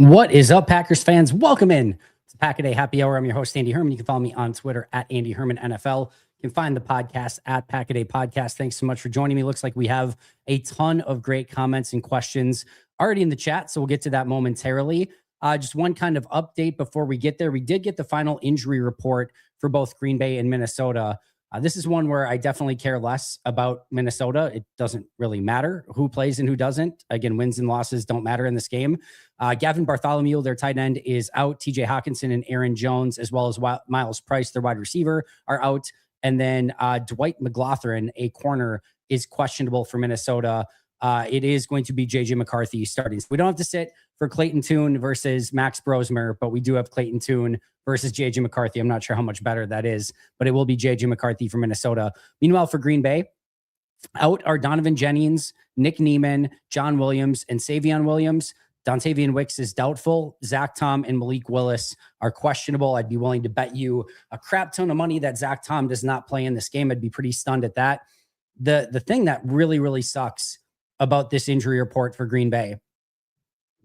What is up, Packers fans? Welcome in to Pack-A-Day Happy Hour. I'm your host, Andy Herman. You can follow me on Twitter at Andy Herman NFL. You can find the podcast at Pack-A-Day Podcast. Thanks so much for joining me. Looks like we have a ton of great comments and questions already in the chat, so we'll get to that momentarily. Just one kind of update before we get there. We did get the final injury report for both Green Bay and Minnesota. This is one where I definitely care less about Minnesota. It doesn't really matter who plays and who doesn't. Again, wins and losses don't matter in this game. Gavin Bartholomew, their tight end, is out. TJ Hawkinson and Aaron Jones, as well as Miles Price, their wide receiver, are out. And then Dwight McLaughlin, a corner, is questionable for Minnesota. It is going to be J.J. McCarthy starting. So we don't have to sit for Clayton Tune versus Max Brosmer, but we do have Clayton Tune versus J.J. McCarthy. I'm not sure how much better that is, but it will be J.J. McCarthy for Minnesota. Meanwhile, for Green Bay, out are Donovan Jennings, Nick Neiman, John Williams, and Savion Williams. Dontavian Wicks is doubtful. Zach Tom and Malik Willis are questionable. I'd be willing to bet you a crap ton of money that Zach Tom does not play in this game. I'd be pretty stunned at that. The thing that really sucks about this injury report for Green Bay,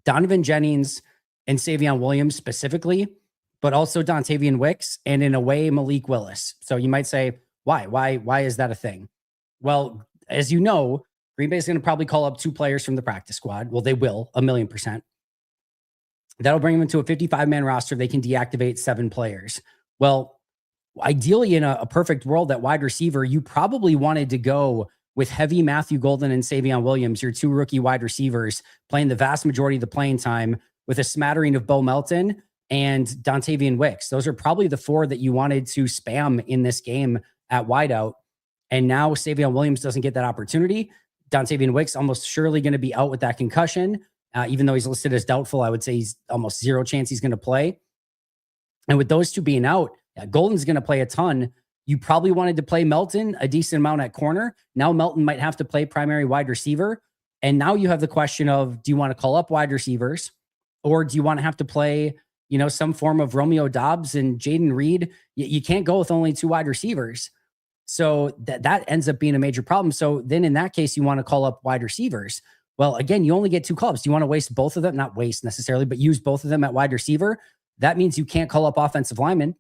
Donovan Jennings and Savion Williams specifically, but also Dontavian Wicks, and in a way, Malik Willis. So you might say, why is that a thing? Well, as you know, Green Bay is going to probably call up 2 players from the practice squad. Well, they will, 1,000,000%. That'll bring them into a 55-man roster. They can deactivate 7 players. Well, ideally, in a perfect world at wide receiver, you probably wanted to go with heavy Matthew Golden and Savion Williams, your 2 rookie wide receivers, playing the vast majority of the playing time, with a smattering of Bo Melton and Dontavian Wicks. Those are probably the 4 that you wanted to spam in this game at wideout. And now Savion Williams doesn't get that opportunity. Dontavian Wicks almost surely going to be out with that concussion. Even though he's listed as doubtful, I would say he's almost 0 chance he's going to play. And with those 2 being out, Golden's going to play a ton. You probably wanted to play Melton a decent amount at corner. Now Melton might have to play primary wide receiver. And now you have the question of, do you want to call up wide receivers, or do you want to have to play, some form of Romeo Doubs and Jaden Reed? You can't go with only 2 wide receivers. So that ends up being a major problem. So then in that case, you want to call up wide receivers. Well, again, you only get 2 call-ups. Do you want to waste both of them? Not waste necessarily, but use both of them at wide receiver. That means you can't call up offensive linemen.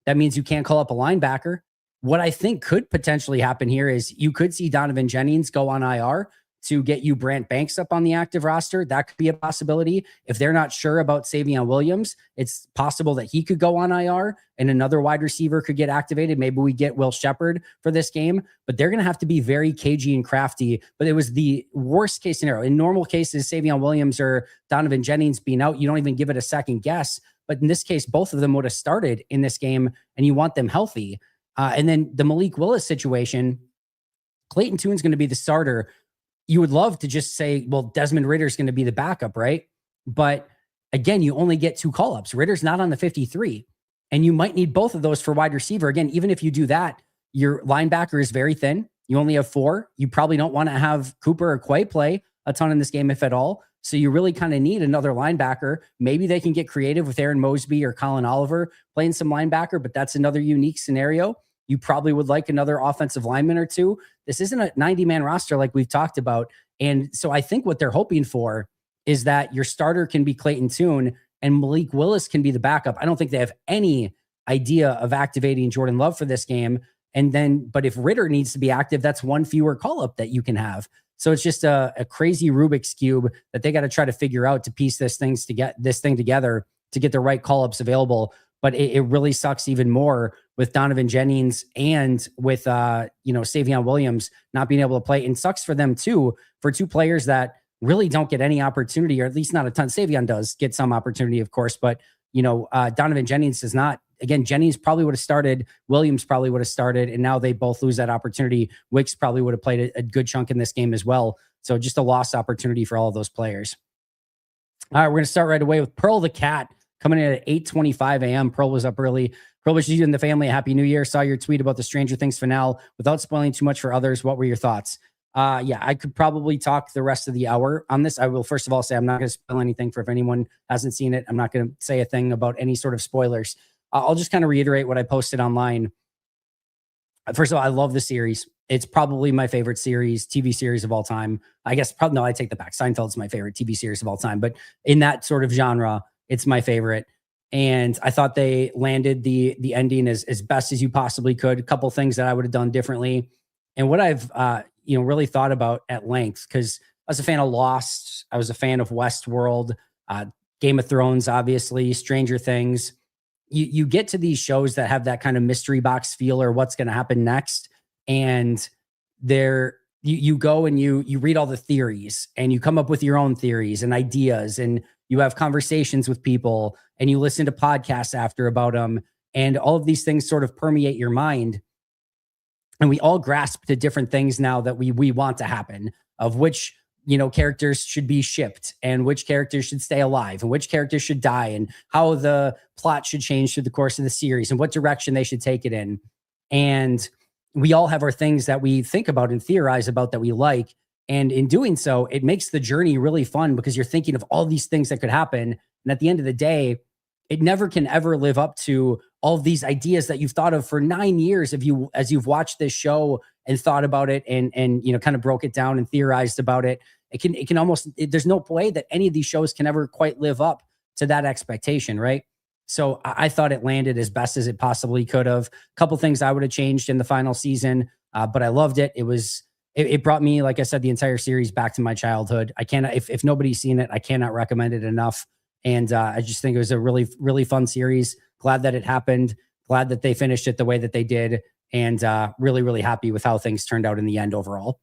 That means you can't call up a linebacker. What I think could potentially happen here is you could see Donovan Jennings go on IR to get you Brant Banks up on the active roster. That could be a possibility. If they're not sure about Savion Williams, it's possible that he could go on IR and another wide receiver could get activated. Maybe we get Will Shepherd for this game, but they're going to have to be very cagey and crafty. But it was the worst case scenario. In normal cases, Savion Williams or Donovan Jennings being out, you don't even give it a second guess. But in this case, both of them would have started in this game, and you want them healthy. And then the Malik Willis situation, Clayton Tune's going to be the starter. You would love to just say, well, Desmond Ritter's going to be the backup, right? But again, you only get 2 call-ups. Ritter's not on the 53, and you might need both of those for wide receiver. Again, even if you do that, your linebacker is very thin. You only have 4. You probably don't want to have Cooper or Quay play a ton in this game, if at all. So you really kind of need another linebacker. Maybe they can get creative with Aaron Mosby or Colin Oliver playing some linebacker, but that's another unique scenario. You probably would like another offensive lineman or 2. This isn't a 90-man roster like we've talked about. And so I think what they're hoping for is that your starter can be Clayton Tune and Malik Willis can be the backup. I don't think they have any idea of activating Jordan Love for this game. But if Ritter needs to be active, that's 1 fewer call-up that you can have. So it's just a crazy Rubik's Cube that they got to try to figure out to piece this thing together to get the right call-ups available. But it really sucks even more with Donovan Jennings and with Savion Williams not being able to play. And sucks for them too, for 2 players that really don't get any opportunity, or at least not a ton. Savion does get some opportunity, of course, but Donovan Jennings does not. Again, Jennings probably would have started, Williams probably would have started, and now they both lose that opportunity. Wicks probably would have played a good chunk in this game as well. So just a lost opportunity for all of those players. All right, we're going to start right away with Pearl the Cat coming in at 8:25 a.m. Pearl was up early. Pearl wishes you and the family a happy new year. Saw your tweet about the Stranger Things finale. Without spoiling too much for others, what were your thoughts? I could probably talk the rest of the hour on this. I will first of all say I'm not going to spoil anything for if anyone hasn't seen it. I'm not going to say a thing about any sort of spoilers. I'll just kind of reiterate what I posted online. First of all, I love the series. It's probably my favorite TV series of all time. I guess probably no, I take that back. Seinfeld's my favorite TV series of all time, but in that sort of genre, it's my favorite. And I thought they landed the ending as best as you possibly could. A couple things that I would have done differently, and what I've really thought about at length, because I was a fan of Lost, I was a fan of Westworld, Game of Thrones, obviously, Stranger Things. You get to these shows that have that kind of mystery box feel or what's going to happen next, and you go and you read all the theories and you come up with your own theories and ideas, and you have conversations with people and you listen to podcasts after about them, and all of these things sort of permeate your mind. And we all grasp to different things now that we want to happen, of which characters should be shipped and which characters should stay alive and which characters should die and how the plot should change through the course of the series and what direction they should take it in. And we all have our things that we think about and theorize about that we like. And in doing so, it makes the journey really fun because you're thinking of all these things that could happen. And at the end of the day, it never can ever live up to all of these ideas that you've thought of for 9 years as you've watched this show and thought about it and kind of broke it down and theorized about it. It can almost, there's no way that any of these shows can ever quite live up to that expectation, right? So I thought it landed as best as it possibly could have. A couple things I would have changed in the final season, but I loved it. It brought me, like I said, the entire series back to my childhood. I cannot, if nobody's seen it, I cannot recommend it enough. And I just think it was a really, really fun series. Glad that it happened. Glad that they finished it the way that they did. And really, really happy with how things turned out in the end overall.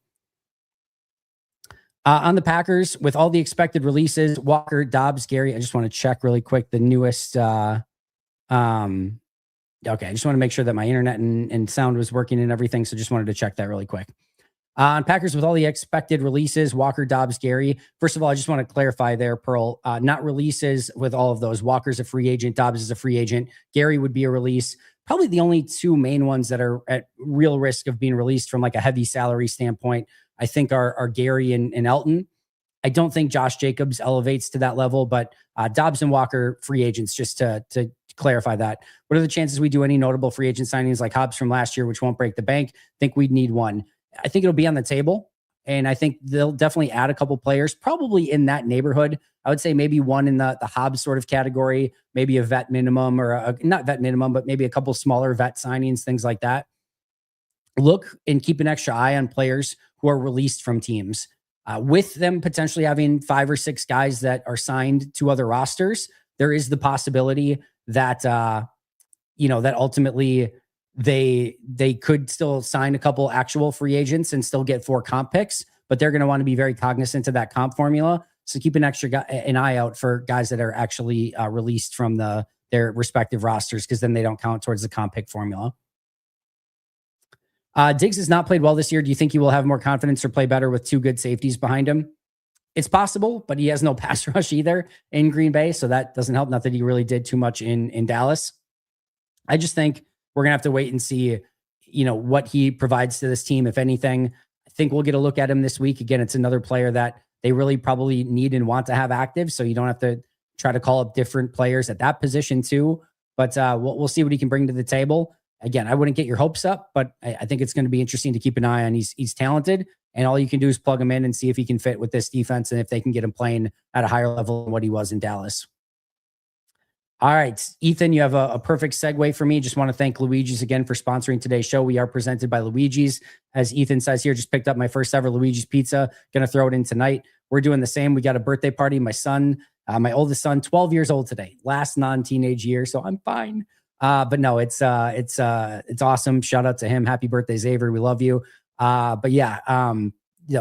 On the Packers, with all the expected releases, Walker, Dobbs, Gary, I just want to check really quick the newest. Okay, I just want to make sure that my internet and sound was working and everything. So just wanted to check that really quick. On Packers, with all the expected releases, Walker, Dobbs, Gary. First of all, I just want to clarify there, Pearl, not releases with all of those. Walker's a free agent. Dobbs is a free agent. Gary would be a release. Probably the only two main ones that are at real risk of being released from like a heavy salary standpoint, I think are Gary and Elton. I don't think Josh Jacobs elevates to that level, but Dobbs and Walker, free agents, just to clarify that. What are the chances we do any notable free agent signings like Hobbs from last year, which won't break the bank? I think we'd need one. I think it'll be on the table, and I think they'll definitely add a couple players, probably in that neighborhood. I would say maybe one in the Hobbs sort of category, maybe a vet minimum or not vet minimum, but maybe a couple smaller vet signings, things like that. Look and keep an extra eye on players who are released from teams, with them potentially having 5 or 6 guys that are signed to other rosters. There is the possibility that, that ultimately they could still sign a couple actual free agents and still get 4 comp picks, but they're going to want to be very cognizant of that comp formula. So keep an eye out for guys that are actually released from their respective rosters, because then they don't count towards the comp pick formula. Diggs has not played well this year. Do you think he will have more confidence or play better with 2 good safeties behind him? It's possible, but he has no pass rush either in Green Bay, so that doesn't help. Not that he really did too much in Dallas. I just think we're going to have to wait and see, what he provides to this team, if anything. I think we'll get a look at him this week. Again, it's another player that they really probably need and want to have active, so you don't have to try to call up different players at that position too. But we'll see what he can bring to the table. Again, I wouldn't get your hopes up, but I think it's going to be interesting to keep an eye on. He's talented, and all you can do is plug him in and see if he can fit with this defense and if they can get him playing at a higher level than what he was in Dallas. All right, Ethan, you have a perfect segue for me. Just want to thank Luiges again for sponsoring today's show. We are presented by Luiges. As Ethan says here, just picked up my first ever Luiges Pizza. Going to throw it in tonight. We're doing the same. We got a birthday party. My son, my oldest son, 12 years old today, last non-teenage year, so I'm fine. But no, it's awesome. Shout out to him. Happy birthday, Xavier. We love you. But yeah,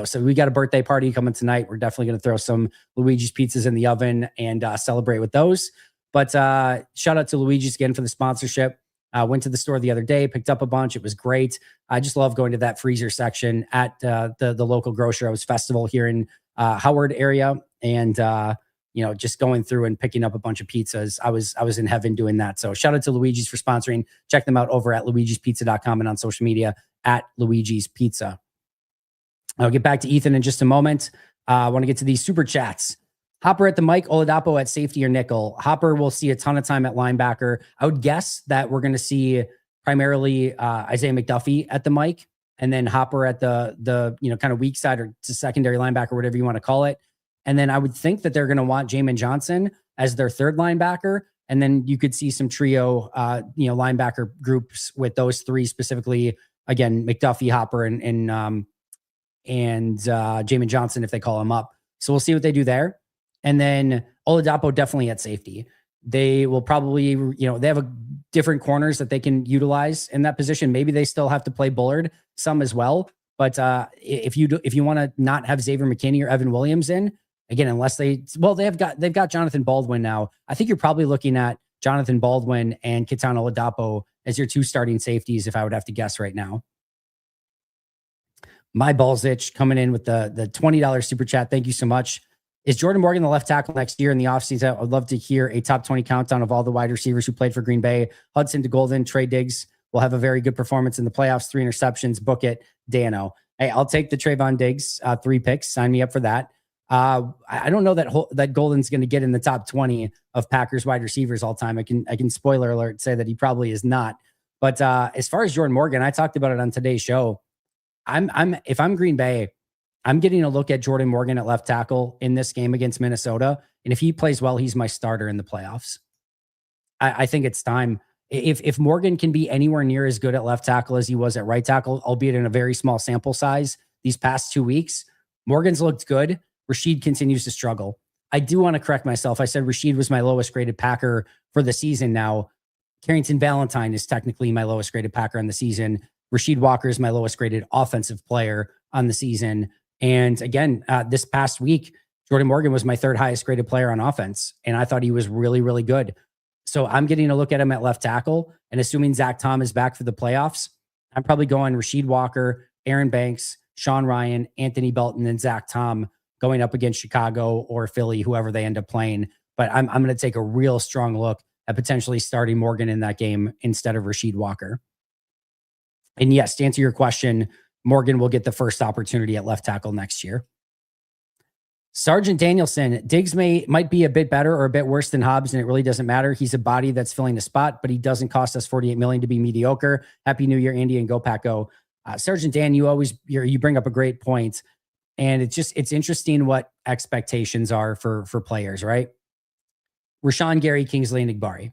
so we got a birthday party coming tonight. We're definitely going to throw some Luiges pizzas in the oven and celebrate with those. But shout out to Luiges again for the sponsorship. Went to the store the other day, picked up a bunch. It was great. I just love going to that freezer section at the local grocery festival here in Howard area, and just going through and picking up a bunch of pizzas. I was in heaven doing that. So shout out to Luiges for sponsoring. Check them out over at luigespizza.com and on social media at Luiges Pizza. I'll get back to Ethan in just a moment. I want to get to these super chats. Hopper at the mic, Oladapo at safety or nickel. Hopper will see a ton of time at linebacker. I would guess that we're going to see primarily Isaiah McDuffie at the mic. and then Hopper at the kind of weak side or to secondary linebacker, whatever you want to call it. And then I would think that they're going to want Jamin Johnson as their third linebacker. And then you could see some trio, linebacker groups with those three specifically. Again, McDuffie, Hopper, and Jamin Johnson if they call him up. So we'll see what they do there. And then Oladapo definitely at safety. They will probably, they have different corners that they can utilize in that position. Maybe they still have to play Bullard some as well. But if you want to not have Xavier McKinney or Evan Williams in, again, unless they've got Jonathan Baldwin now. I think you're probably looking at Jonathan Baldwin and Ketan Oladapo as your two starting safeties, if I would have to guess right now. My balls itch coming in with the $20 super chat. Thank you so much. Is Jordan Morgan the left tackle next year in the offseason? I'd love to hear a top 20 countdown of all the wide receivers who played for Green Bay. Hudson to Golden, Trey Diggs will have a very good performance in the playoffs. 3 interceptions. Book it, Dano. Hey, I'll take the Trayvon Diggs 3 picks. Sign me up for that. I don't know that Golden's going to get in the top 20 of Packers wide receivers all time. I can spoiler alert say that he probably is not. But as far as Jordan Morgan, I talked about it on today's show. If I'm Green Bay, I'm getting a look at Jordan Morgan at left tackle in this game against Minnesota. And if he plays well, he's my starter in the playoffs. I think it's time. If Morgan can be anywhere near as good at left tackle as he was at right tackle, albeit in a very small sample size these past 2 weeks, Morgan's looked good. Rashid continues to struggle. I do want to correct myself. I said Rashid was my lowest graded Packer for the season. Now, Carrington Valentine is technically my lowest graded Packer on the season. Rashid Walker is my lowest graded offensive player on the season. And again, this past week, Jordan Morgan was my third highest graded player on offense. And I thought he was really, really good. So I'm getting a look at him at left tackle. And assuming Zach Tom is back for the playoffs, I'm probably going Rashid Walker, Aaron Banks, Sean Ryan, Anthony Belton, and Zach Tom going up against Chicago or Philly, whoever they end up playing. But I'm going to take a real strong look at potentially starting Morgan in that game instead of Rashid Walker. And yes, to answer your question, Morgan will get the first opportunity at left tackle next year. Sergeant Danielson, Diggs might be a bit better or a bit worse than Hobbs, and it really doesn't matter. He's a body that's filling the spot, but he doesn't cost us $48 million to be mediocre. Happy New Year, Andy, and go Pack Go. Sergeant Dan, you bring up a great point. And it's interesting what expectations are for players, right? Rashawn Gary, Kingsley, and Igbari.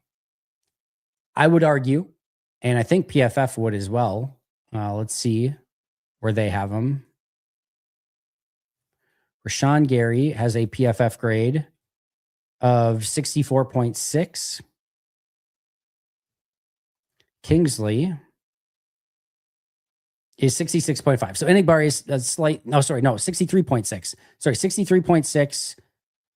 I would argue, and I think PFF would as well. Let's see where they have them. Rashawn Gary has a PFF grade of 64.6. Kingsley is 66.5. So Enigbari is a slight, 63.6. Sorry, 63.6.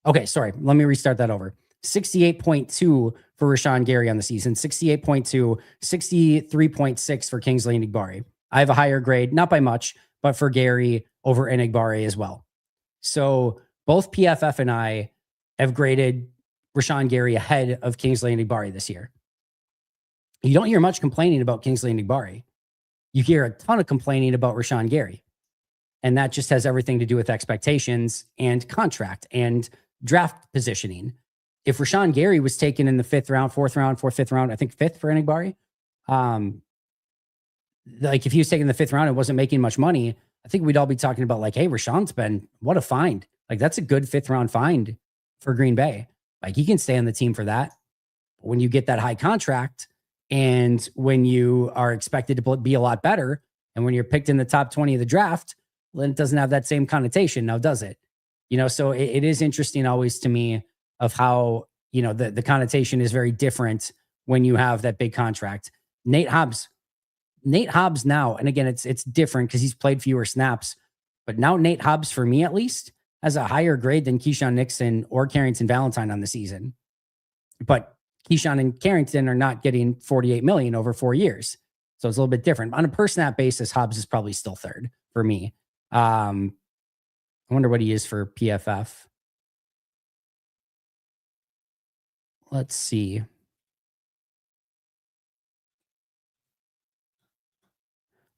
Okay, sorry. Let me restart that over. 68.2 for Rashawn Gary on the season, 68.2, 63.6 for Kingsley and Enigbari. I have a higher grade, not by much, but for Gary over Enigbari as well. So both PFF and I have graded Rashawn Gary ahead of Kingsley and Enigbari this year. You don't hear much complaining about Kingsley and Enigbari. You hear a ton of complaining about Rashawn Gary. And that just has everything to do with expectations and contract and draft positioning. If Rashawn Gary was taken in the 5th round, 4th round, 5th round, I think 5th for Enigbari, like if he was taken in the 5th round and wasn't making much money, I think we'd all be talking about like, hey, Rashawn's been, what a find. Like that's a good 5th round find for Green Bay. Like he can stay on the team for that. But when you get that high contract and when you are expected to be a lot better, and when you're picked in the top 20 of the draft, then it doesn't have that same connotation now, does it? So it is interesting always to me of how, the connotation is very different when you have that big contract. Nate Hobbs now, and again, it's different because he's played fewer snaps, but now Nate Hobbs, for me at least, has a higher grade than Keyshawn Nixon or Carrington Valentine on the season. But Keyshawn and Carrington are not getting $48 million over 4 years. So it's a little bit different. On a per snap basis, Hobbs is probably still third for me. I wonder what he is for PFF. Let's see.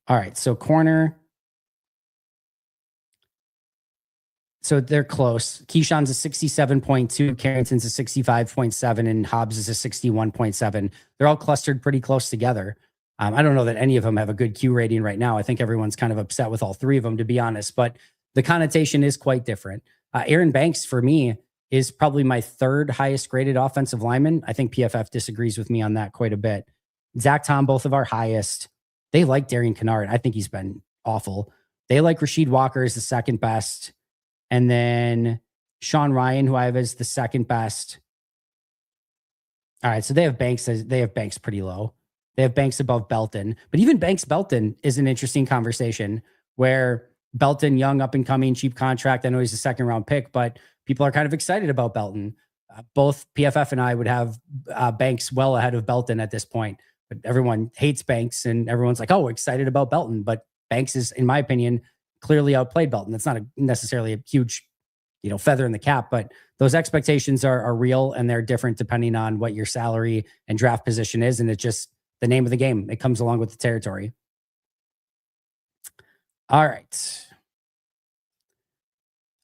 All right, so corner. So they're close. Keyshawn's a 67.2, Carrington's a 65.7, and Hobbs is a 61.7. They're all clustered pretty close together. I don't know that any of them have a good Q rating right now. I think everyone's kind of upset with all three of them, to be honest, but the connotation is quite different. Aaron Banks, for me, is probably my third highest graded offensive lineman. I think PFF disagrees with me on that quite a bit. Zach Tom, both of our highest. They like Darian Kennard. I think he's been awful. They like Rasheed Walker as the second best. And then Sean Ryan, who I have as the second best. All right, so they have Banks pretty low. They have Banks above Belton. But even Banks Belton is an interesting conversation where Belton, young, up and coming, cheap contract. I know he's a second round pick, but people are kind of excited about Belton. Both PFF and I would have Banks well ahead of Belton at this point. But everyone hates Banks and everyone's like, oh, excited about Belton. But Banks is, in my opinion, clearly outplayed Belton. That's not necessarily a huge, feather in the cap, but those expectations are real and they're different depending on what your salary and draft position is. And it's just the name of the game. It comes along with the territory. All right.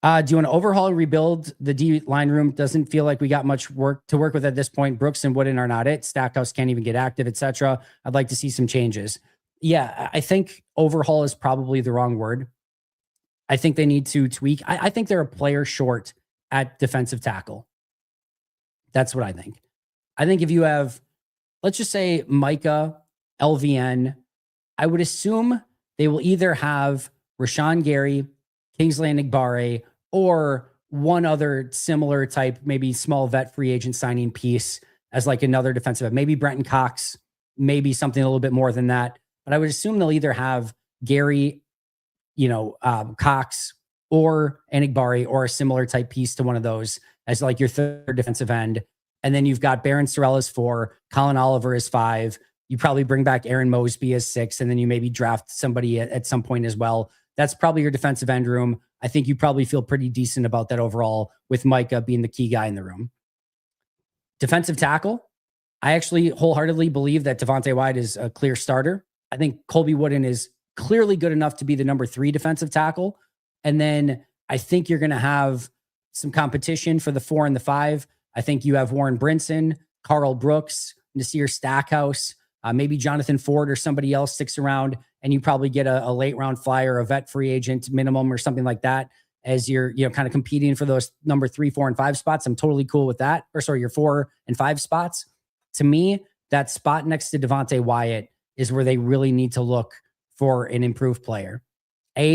Do you want to overhaul and rebuild the D line room? Doesn't feel like we got much work to work with at this point. Brooks and Wooden are not it. Stackhouse can't even get active, etc. I'd like to see some changes. Yeah, I think overhaul is probably the wrong word. I think they need to tweak. I think they're a player short at defensive tackle. That's what I think. I think if you have, let's just say Micah, LVN, I would assume they will either have Rashawn Gary, Kingsley Enagbare, or one other similar type, maybe small vet free agent signing piece as like another defensive end. Maybe Brenton Cox, maybe something a little bit more than that. But I would assume they'll either have Gary, Cox or Enagbare or a similar type piece to one of those as like your third defensive end. And then you've got Baron Sorrell as 4, Colin Oliver as 5. You probably bring back Aaron Mosby as 6, and then you maybe draft somebody at some point as well. That's probably your defensive end room. I think you probably feel pretty decent about that overall with Micah being the key guy in the room. Defensive tackle, I actually wholeheartedly believe that Devontae Wyatt is a clear starter. I think Colby Wooden is clearly good enough to be the number 3 defensive tackle. And then I think you're going to have some competition for the 4 and the 5. I think you have Warren Brinson, Carl Brooks, Nasir Stackhouse, maybe Jonathan Ford or somebody else sticks around, and you probably get a late round flyer, a vet free agent minimum or something like that as you're, kind of competing for those number 3, 4, and 5 spots. I'm totally cool with that. Or sorry, your 4 and 5 spots. To me, that spot next to Devontae Wyatt is where they really need to look for an improved player.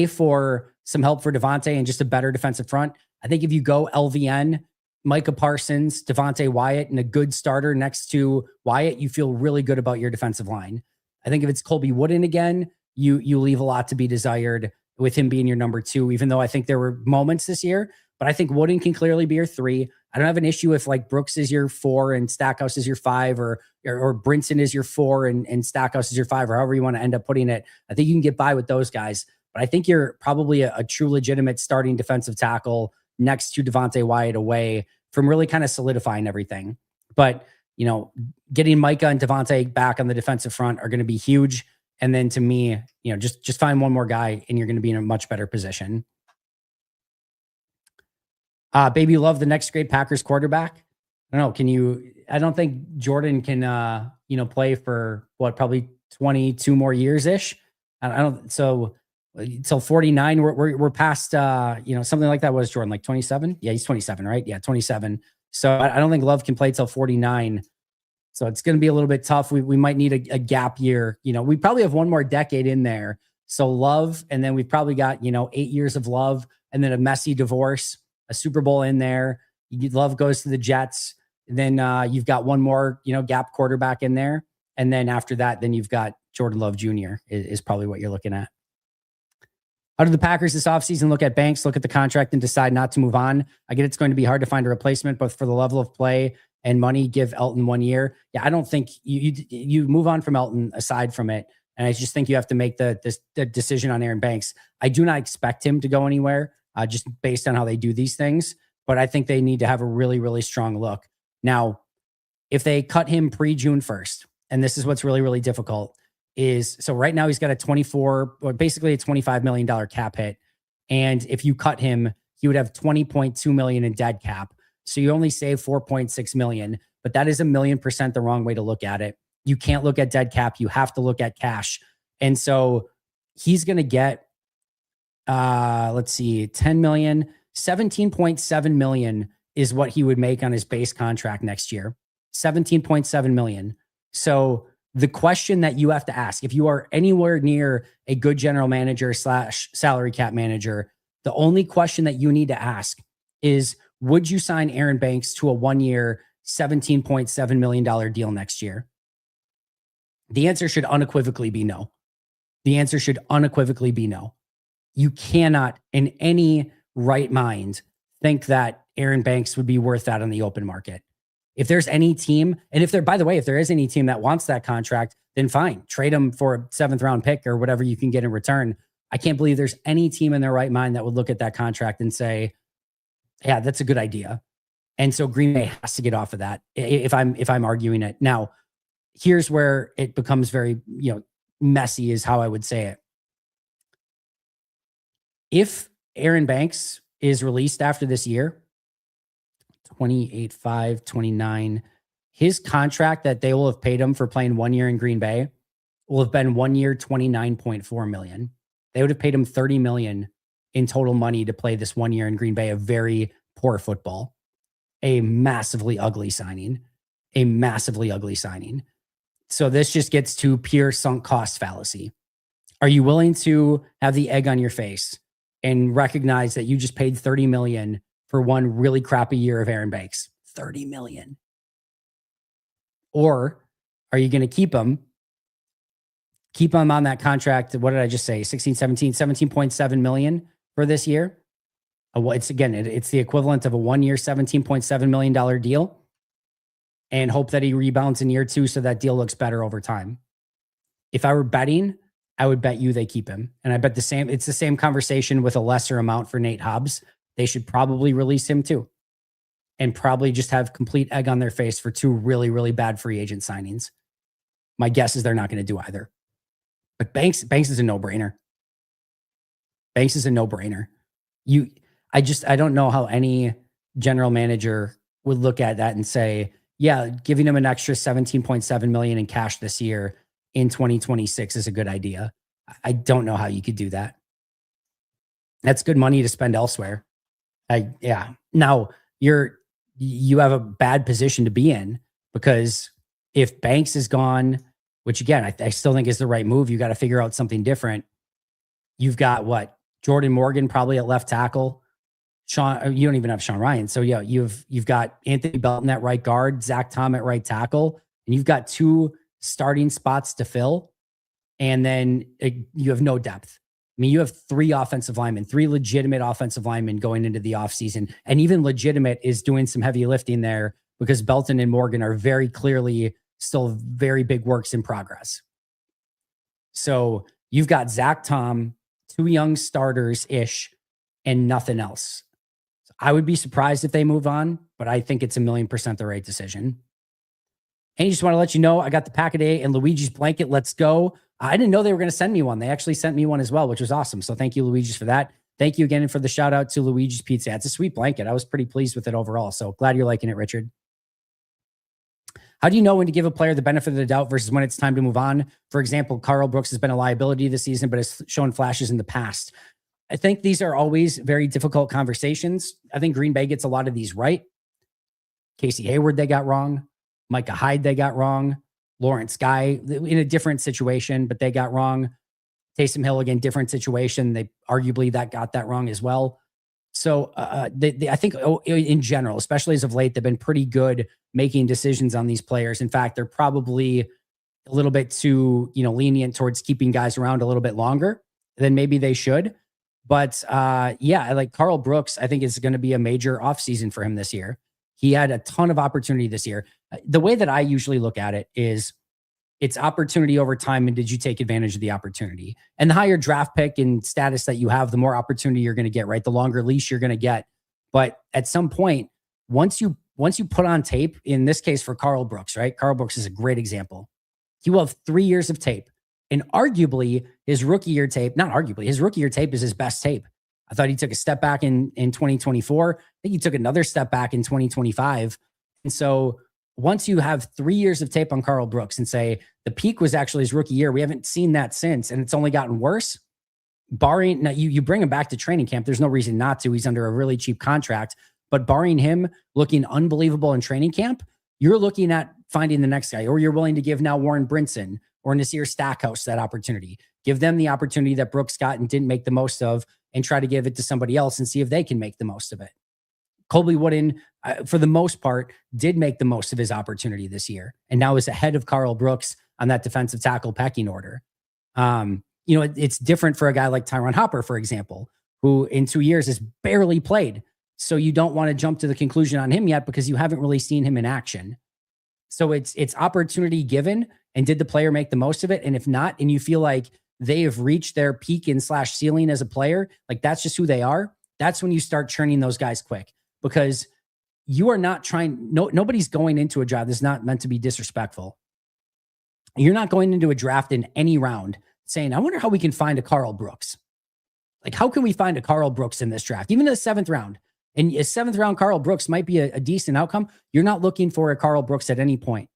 For some help for Devontae and just a better defensive front. I think if you go LVN, Micah Parsons, Devontae Wyatt, and a good starter next to Wyatt, you feel really good about your defensive line. I think if it's Colby Wooden again, you leave a lot to be desired with him being your number 2, even though I think there were moments this year. But I think Wooden can clearly be your 3. I don't have an issue if like Brooks is your 4 and Stackhouse is your 5, or Brinson is your 4 and Stackhouse is your 5, or however you want to end up putting it. I think you can get by with those guys. But I think you're probably a true legitimate starting defensive tackle next to Devontae Wyatt away from really kind of solidifying everything. But, getting Micah and Devontae back on the defensive front are going to be huge. And then to me, just find one more guy and you're going to be in a much better position. Baby Love, the next great Packers quarterback. I don't know. I don't think Jordan can, play for probably 22 more years ish. I don't, so until 49, we're past, something like that. Was Jordan like 27? Yeah, he's 27, right? Yeah, 27. So I don't think Love can play till 49. So it's going to be a little bit tough. We might need a gap year. We probably have one more decade in there. So Love, and then we've probably got, 8 years of Love, and then a messy divorce, a Super Bowl in there. Love goes to the Jets. And then you've got one more, gap quarterback in there. And then after that, then you've got Jordan Love Jr. is probably what you're looking at. How do the Packers this offseason look at Banks, look at the contract, and decide not to move on? I get it's going to be hard to find a replacement, but for the level of play and money, give Elton 1 year. Yeah, I don't think you move on from Elton aside from it. And I just think you have to make the decision on Aaron Banks. I do not expect him to go anywhere just based on how they do these things. But I think they need to have a really, really strong look. Now, if they cut him pre-June 1st, and this is what's really, really difficult, so right now he's got a $25 million cap hit. And if you cut him, he would have $20.2 million in dead cap. So you only save $4.6 million, but that is 1,000,000% the wrong way to look at it. You can't look at dead cap. You have to look at cash. And so he's going to get, let's see, 10 million, 17.7 million is what he would make on his base contract next year. 17.7 million. So the question that you have to ask, if you are anywhere near a good general manager / salary cap manager, the only question that you need to ask is, would you sign Aaron Banks to a 1-year, $17.7 million deal next year? The answer should unequivocally be no. The answer should unequivocally be no. You cannot, in any right mind, think that Aaron Banks would be worth that on the open market. If there's any team, and if there is any team that wants that contract, then fine, trade him for a 7th round pick or whatever you can get in return. I can't believe there's any team in their right mind that would look at that contract and say, yeah, that's a good idea. And so Green Bay has to get off of that if I'm arguing it. Now, here's where it becomes very, messy is how I would say it. If Aaron Banks is released after this year, 28.5, 29, his contract that they will have paid him for playing 1 year in Green Bay will have been 1 year, 29.4 million. They would have paid him 30 million in total money to play this 1 year in Green Bay, a very poor football, a massively ugly signing. So this just gets to pure sunk cost fallacy. Are you willing to have the egg on your face and recognize that you just paid 30 million for one really crappy year of Aaron Banks? 30 million. Or are you going to keep him on that contract? What did I just say? 17.7 million for this year. It's the equivalent of a 1 year, $17.7 million deal, and hope that he rebounds in year 2 so that deal looks better over time. If I were betting, I would bet you they keep him. And I bet it's the same conversation with a lesser amount for Nate Hobbs. They should probably release him too, and probably just have complete egg on their face for 2 really, really bad free agent signings. My guess is they're not going to do either. But Banks is a no-brainer. I don't know how any general manager would look at that and say, yeah, giving him an extra 17.7 million in cash this year in 2026 is a good idea. I don't know how you could do that. That's good money to spend elsewhere. Now you have a bad position to be in, because if Banks is gone, which again, I still think is the right move, you got to figure out something different. You've got Jordan Morgan probably at left tackle. You don't even have Sean Ryan. So yeah, you've got Anthony Belton at right guard, Zach Tom at right tackle, and you've got 2 starting spots to fill. And then you have no depth. I mean, you have 3 offensive linemen, 3 legitimate offensive linemen going into the offseason. And even legitimate is doing some heavy lifting there, because Belton and Morgan are very clearly still very big works in progress. So you've got Zach Tom, 2 young starters-ish, and nothing else. I would be surprised if they move on, but I think it's 1,000,000% the right decision. And just want to let you know, I got the Pack-A-Day and Luigi's blanket. Let's go. I didn't know they were going to send me one. They actually sent me one as well, which was awesome. So thank you, Luigi's, for that. Thank you again for the shout out to Luigi's Pizza. It's a sweet blanket. I was pretty pleased with it overall. So glad you're liking it, Richard. How do you know when to give a player the benefit of the doubt versus when it's time to move on? For example, Karl Brooks has been a liability this season, but has shown flashes in the past. I think these are always very difficult conversations. I think Green Bay gets a lot of these right. Casey Hayward, they got wrong. Micah Hyde, they got wrong. Lawrence Guy, in a different situation, but they got wrong. Taysom Hill, again, different situation. They arguably got that wrong as well. So I think in general, especially as of late, they've been pretty good making decisions on these players. In fact, they're probably a little bit too, lenient towards keeping guys around a little bit longer than maybe they should. But like Karl Brooks, I think is going to be a major offseason for him this year. He had a ton of opportunity this year. The way that I usually look at it is it's opportunity over time, and did you take advantage of the opportunity? And the higher draft pick and status that you have, the more opportunity you're going to get, right? The longer leash you're going to get. But at some point, once you put on tape, in this case for Karl Brooks, right? Karl Brooks is a great example. He will have 3 years of tape. And arguably his rookie year tape is his best tape. I thought he took a step back in 2024. I think he took another step back in 2025. And so once you have 3 years of tape on Karl Brooks and say the peak was actually his rookie year, we haven't seen that since, and it's only gotten worse. Barring now, you bring him back to training camp. There's no reason not to. He's under a really cheap contract, but barring him looking unbelievable in training camp, you're looking at finding the next guy, or you're willing to give now Warren Brinson or Nasir Stackhouse that opportunity. Give them the opportunity that Brooks got and didn't make the most of, and try to give it to somebody else and see if they can make the most of it. Colby Wooden, for the most part, did make the most of his opportunity this year, and now is ahead of Karl Brooks on that defensive tackle pecking order. It's different for a guy like Tyron Hopper, for example, who in 2 years has barely played. So you don't want to jump to the conclusion on him yet because you haven't really seen him in action. So it's opportunity given, and did the player make the most of it? And if not, and you feel like they have reached their peak and / ceiling as a player, like that's just who they are, that's when you start churning those guys quick, because you are not nobody's going into a draft. This is not meant to be disrespectful. You're not going into a draft in any round saying, I wonder how we can find a Karl Brooks. Like, how can we find a Karl Brooks in this draft? Even in the 7th round. And a 7th round Karl Brooks might be a decent outcome. You're not looking for a Karl Brooks at any point.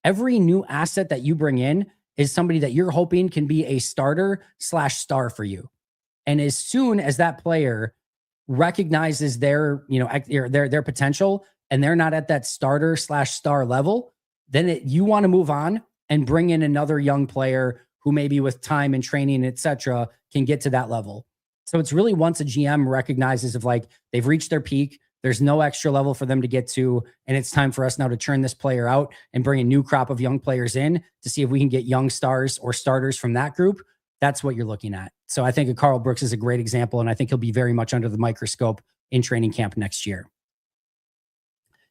Every new asset that you bring in is somebody that you're hoping can be a starter / star for you. And as soon as that player recognizes their potential and they're not at that starter / star level, then you want to move on and bring in another young player who maybe with time and training, et cetera, can get to that level. So it's really once a GM recognizes of like, they've reached their peak, there's no extra level for them to get to, and it's time for us now to churn this player out and bring a new crop of young players in to see if we can get young stars or starters from that group. That's what you're looking at. So I think a Karl Brooks is a great example, and I think he'll be very much under the microscope in training camp next year.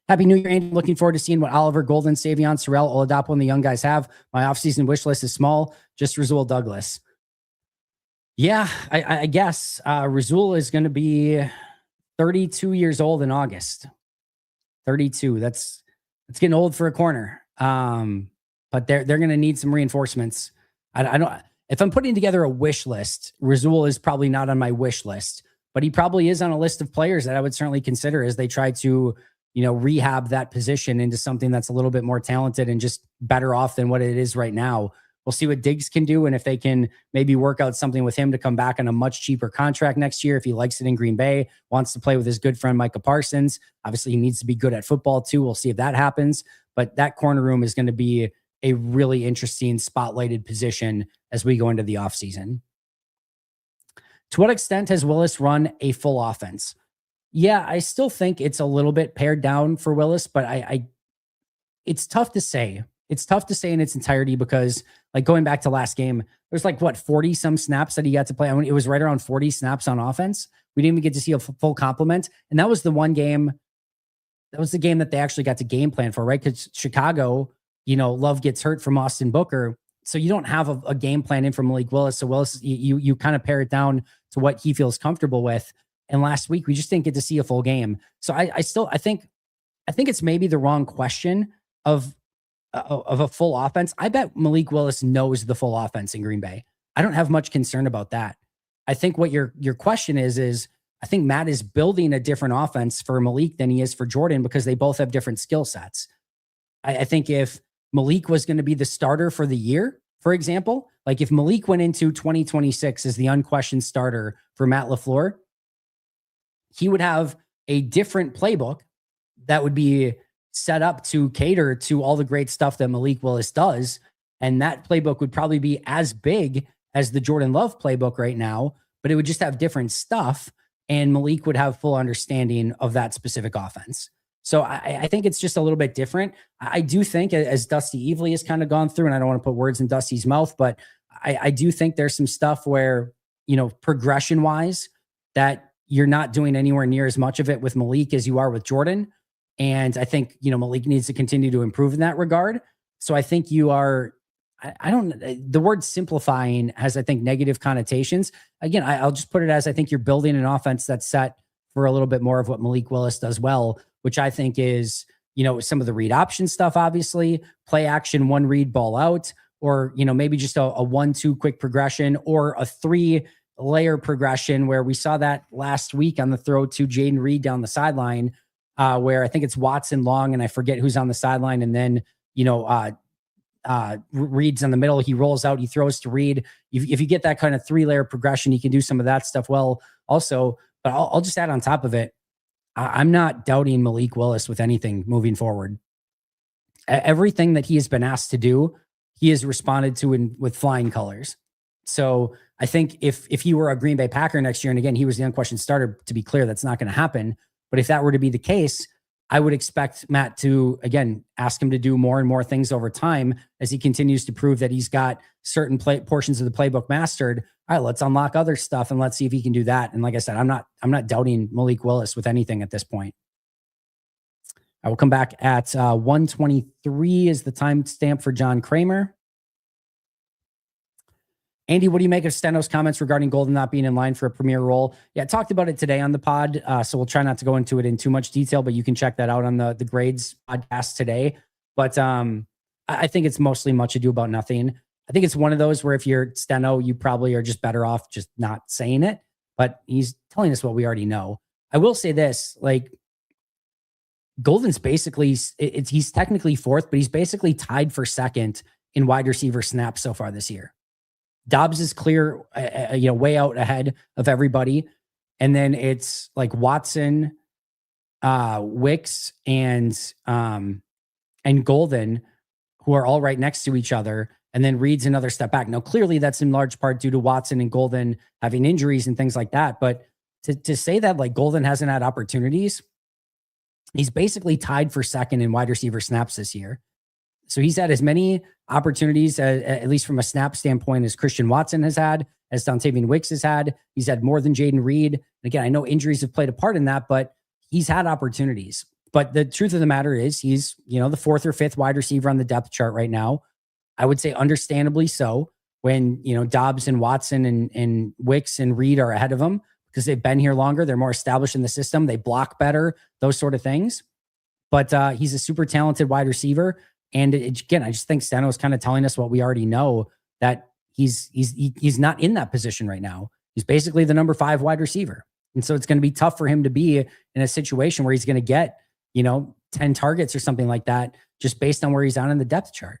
Happy New Year, Andy. Looking forward to seeing what Oliver, Golden, Savion, Sorrell, Oladapo, and the young guys have. My offseason wish list is small, just Rasul Douglas. Yeah, I guess Rasul is going to be 32 years old in August. 32. That's getting old for a corner. But they're going to need some reinforcements. I don't. If I'm putting together a wish list, Rasul is probably not on my wish list, but he probably is on a list of players that I would certainly consider as they try to, rehab that position into something that's a little bit more talented and just better off than what it is right now. We'll see what Diggs can do, and if they can maybe work out something with him to come back on a much cheaper contract next year. If he likes it in Green Bay, wants to play with his good friend Micah Parsons. Obviously, he needs to be good at football too. We'll see if that happens. But that corner room is going to be a really interesting spotlighted position as we go into the offseason. To what extent has Willis run a full offense? Yeah, I still think it's a little bit pared down for Willis, but it's tough to say. It's tough to say in its entirety because, like, going back to last game, there's 40 some snaps that he got to play. I mean, it was right around 40 snaps on offense. We didn't even get to see a full complement. And that was the one game. That was the game that they actually got to game plan for, right? Because Chicago, Love gets hurt from Austin Booker. So you don't have a game plan in for Malik Willis. So Willis, you kind of pare it down to what he feels comfortable with. And last week, we just didn't get to see a full game. So I think it's maybe the wrong question of a full offense. I bet Malik Willis knows the full offense in Green Bay. I don't have much concern about that. I think what your question is I think Matt is building a different offense for Malik than he is for Jordan because they both have different skill sets. I think if Malik was going to be the starter for the year, for example, like if Malik went into 2026 as the unquestioned starter for Matt LaFleur, he would have a different playbook that would be set up to cater to all the great stuff that Malik Willis does. And that playbook would probably be as big as the Jordan Love playbook right now, but it would just have different stuff. And Malik would have full understanding of that specific offense. So I think it's just a little bit different. I do think, as Dusty Evely has kind of gone through, and I don't want to put words in Dusty's mouth, but I do think there's some stuff where, progression wise, that you're not doing anywhere near as much of it with Malik as you are with Jordan. And I think, Malik needs to continue to improve in that regard. So I think you are, the word simplifying has, I think, negative connotations. Again, I'll just put it as, I think you're building an offense that's set for a little bit more of what Malik Willis does well, which I think is, some of the read option stuff, obviously, play action, one read, ball out, or, maybe just a 1-2 quick progression or a 3-layer progression where we saw that last week on the throw to Jaden Reed down the sideline. where I think it's Watson long, and I forget who's on the sideline, and then Reed's in the middle. He rolls out, he throws to Reed. If you get that kind of 3-layer progression, you can do some of that stuff well also. But I'll just add on top of it, I'm not doubting Malik Willis with anything moving forward. Everything that he has been asked to do, he has responded to with flying colors. So I think if he were a Green Bay Packer next year, and again, he was the unquestioned starter, to be clear, that's not going to happen. But if that were to be the case, I would expect Matt to, again, ask him to do more and more things over time as he continues to prove that he's got certain portions of the playbook mastered. All right, let's unlock other stuff and let's see if he can do that. And like I said, I'm not doubting Malik Willis with anything at this point. I will come back at 1:23 is the timestamp for John Kramer. Andy, what do you make of Steno's comments regarding Golden not being in line for a premier role? Yeah, I talked about it today on the pod, so we'll try not to go into it in too much detail, but you can check that out on the Grades podcast today. But I think it's mostly much ado about nothing. I think it's one of those where if you're Steno, you probably are just better off just not saying it, but he's telling us what we already know. I will say this, like, Golden's basically, he's technically fourth, but he's basically tied for second in wide receiver snaps so far this year. Dobbs is clear, way out ahead of everybody. And then it's like Watson, Wicks, and Golden, who are all right next to each other. And then Reed's another step back. Now, clearly that's in large part due to Watson and Golden having injuries and things like that. But to say that like Golden hasn't had opportunities, he's basically tied for second in wide receiver snaps this year. So he's had as many opportunities, at least from a snap standpoint, as Christian Watson has had, as Dontavian Wicks has had. He's had more than Jaden Reed. And again, I know injuries have played a part in that, but he's had opportunities. But the truth of the matter is he's, the fourth or fifth wide receiver on the depth chart right now. I would say understandably so when, Dobbs and Watson and Wicks and Reed are ahead of him because they've been here longer. They're more established in the system. They block better, those sort of things. But he's a super talented wide receiver. And again, I just think Steno is kind of telling us what we already know, that he's not in that position right now. He's basically the number 5 wide receiver. And so it's going to be tough for him to be in a situation where he's going to get, 10 targets or something like that, just based on where he's on in the depth chart.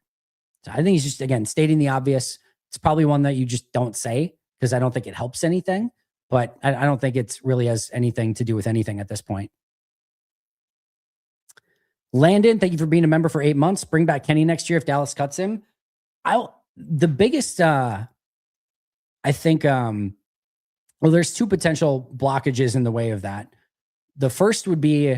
So I think he's just, again, stating the obvious. It's probably one that you just don't say because I don't think it helps anything, but I don't think it's really has anything to do with anything at this point. Landon, thank you for being a member for 8 months. Bring back Kenny next year if Dallas cuts him. The biggest, I think, there's 2 potential blockages in the way of that. The first would be,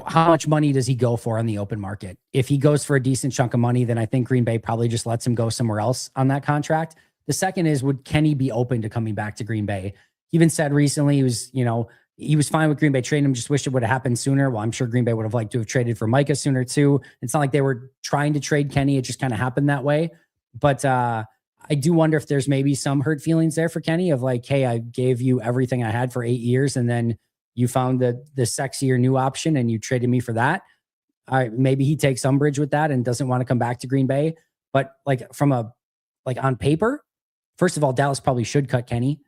how much money does he go for on the open market? If he goes for a decent chunk of money, then I think Green Bay probably just lets him go somewhere else on that contract. The second is, would Kenny be open to coming back to Green Bay? He even said recently he was fine with Green Bay trading him, just wished it would have happened sooner. Well, I'm sure Green Bay would have liked to have traded for Micah sooner too. It's not like they were trying to trade Kenny. It just kind of happened that way. But I do wonder if there's maybe some hurt feelings there for Kenny of like, hey, I gave you everything I had for 8 years and then you found the sexier new option and you traded me for that. Maybe he takes umbrage with that and doesn't want to come back to Green Bay. But like on paper, first of all, Dallas probably should cut Kenny.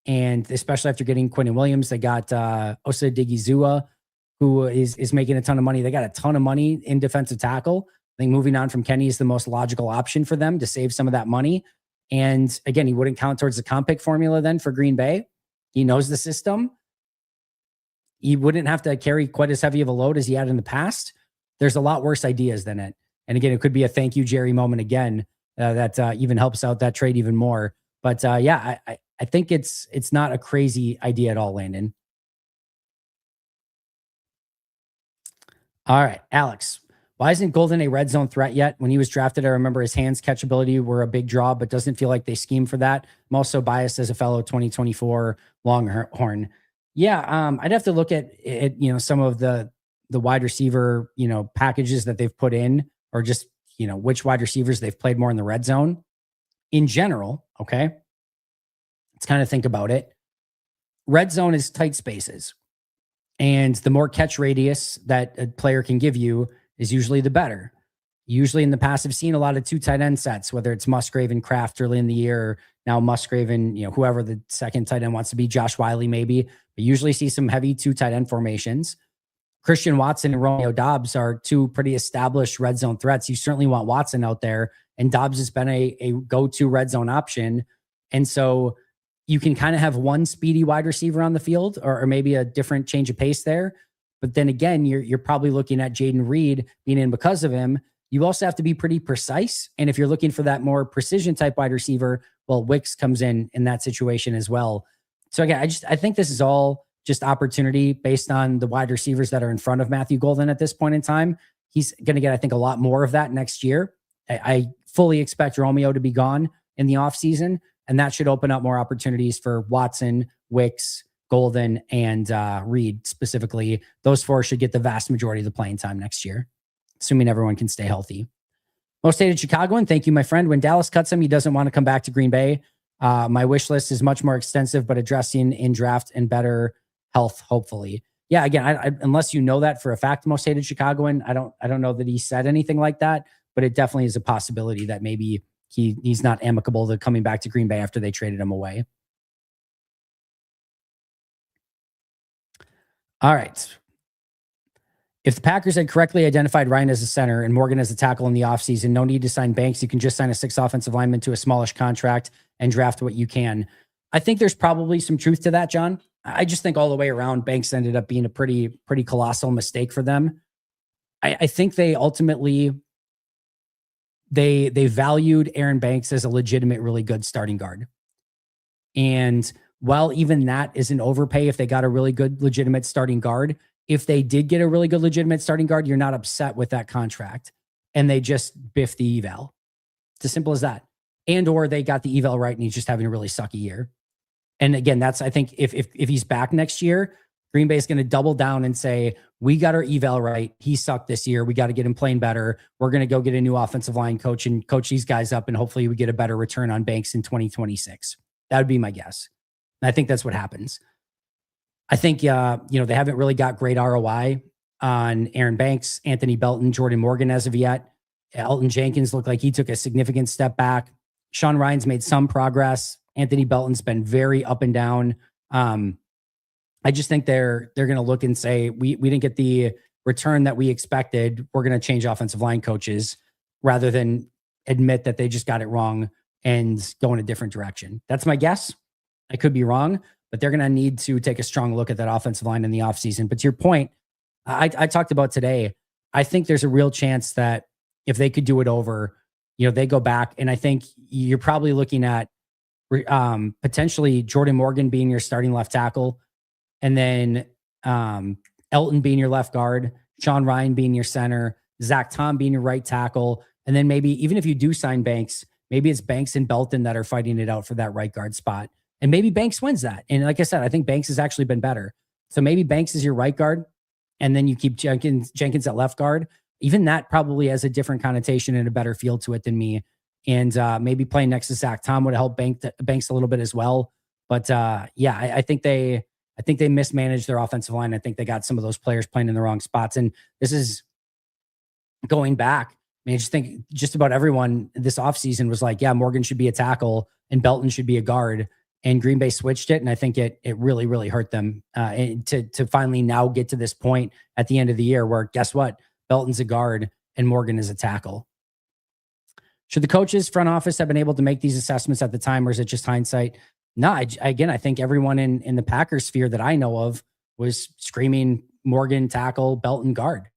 And especially after getting Quinnen Williams, they got Osa Digizua, who is making a ton of money. They got a ton of money in defensive tackle. I think moving on from Kenny is the most logical option for them to save some of that money. And again, he wouldn't count towards the comp pick formula then for Green Bay. He knows the system. He wouldn't have to carry quite as heavy of a load as he had in the past. There's a lot worse ideas than it. And again, it could be a thank you, Jerry moment again that even helps out that trade even more. But I think it's not a crazy idea at all, Landon. All right, Alex. Why isn't Golden a red zone threat yet? When he was drafted, I remember his hands catchability were a big draw, but doesn't feel like they scheme for that. I'm also biased as a fellow 2024 Longhorn. Yeah, I'd have to look at it, some of the wide receiver, packages that they've put in, or just, which wide receivers they've played more in the red zone in general. Okay. Let's kind of think about it. Red zone is tight spaces. And the more catch radius that a player can give you is usually the better. Usually in the past, I've seen a lot of two tight end sets, whether it's Musgrave and Kraft early in the year, or now Musgrave and whoever the second tight end wants to be, Josh Wiley maybe. But usually see some heavy two tight end formations. Christian Watson and Romeo Doubs are two pretty established red zone threats. You certainly want Watson out there, and Doubs has been a go-to red zone option. And so you can kind of have one speedy wide receiver on the field, or maybe a different change of pace there. But then again, you're probably looking at Jaden Reed being in because of him. You also have to be pretty precise. And if you're looking for that more precision type wide receiver, well, Wicks comes in that situation as well. So again, I think this is all just opportunity based on the wide receivers that are in front of Matthew Golden at this point in time. He's going to get, I think, a lot more of that next year. I fully expect Romeo to be gone in the offseason, and that should open up more opportunities for Watson, Wicks, Golden, and Reed specifically. Those four should get the vast majority of the playing time next year, assuming everyone can stay healthy. Most hated Chicagoan, thank you, my friend. When Dallas cuts him, he doesn't want to come back to Green Bay. My wish list is much more extensive, but addressing in draft and better health, hopefully. Yeah, again, I unless you know that for a fact, most hated Chicagoan, I don't know that he said anything like that, but it definitely is a possibility that maybe he's not amicable to coming back to Green Bay after they traded him away. All right. If the Packers had correctly identified Ryan as a center and Morgan as a tackle in the offseason, no need to sign Banks. You can just sign a 6 offensive lineman to a smallish contract and draft what you can. I think there's probably some truth to that, John. I just think all the way around, Banks ended up being a pretty colossal mistake for them. I think they ultimately they valued Aaron Banks as a legitimate, really good starting guard. And while even that is an overpay if they got a really good, legitimate starting guard, if they did get a really good, legitimate starting guard, you're not upset with that contract. And they just biffed the eval. It's as simple as that. And or they got the eval right and he's just having a really sucky year. And again, that's, I think if he's back next year, Green Bay is going to double down and say, we got our eval right. He sucked this year. We got to get him playing better. We're going to go get a new offensive line coach and coach these guys up. And hopefully we get a better return on Banks in 2026. That would be my guess. And I think that's what happens. I think, they haven't really got great ROI on Aaron Banks, Anthony Belton, Jordan Morgan as of yet. Elton Jenkins looked like he took a significant step back. Sean Ryan's made some progress. Anthony Belton's been very up and down. I just think they're going to look and say, we didn't get the return that we expected. We're going to change offensive line coaches rather than admit that they just got it wrong and go in a different direction. That's my guess. I could be wrong, but they're going to need to take a strong look at that offensive line in the offseason. But to your point, I talked about today, I think there's a real chance that if they could do it over, they go back. And I think you're probably looking at potentially Jordan Morgan being your starting left tackle, and then Elton being your left guard, Sean Ryan being your center, Zach Tom being your right tackle. And then maybe even if you do sign Banks, maybe it's Banks and Belton that are fighting it out for that right guard spot. And maybe Banks wins that. And like I said, I think Banks has actually been better. So maybe Banks is your right guard, and then you keep Jenkins at left guard. Even that probably has a different connotation and a better feel to it than me. And maybe playing next to Zach Tom would help Banks a little bit as well. But I think they mismanaged their offensive line. I think they got some of those players playing in the wrong spots. And this is going back. I mean, I just think just about everyone this offseason was like, yeah, Morgan should be a tackle and Belton should be a guard. And Green Bay switched it. And I think it really, really hurt them to finally now get to this point at the end of the year where, guess what? Belton's a guard and Morgan is a tackle. Should the coaches, front office have been able to make these assessments at the time, or is it just hindsight? No, I think everyone in the Packers sphere that I know of was screaming Morgan, tackle, Belton, guard.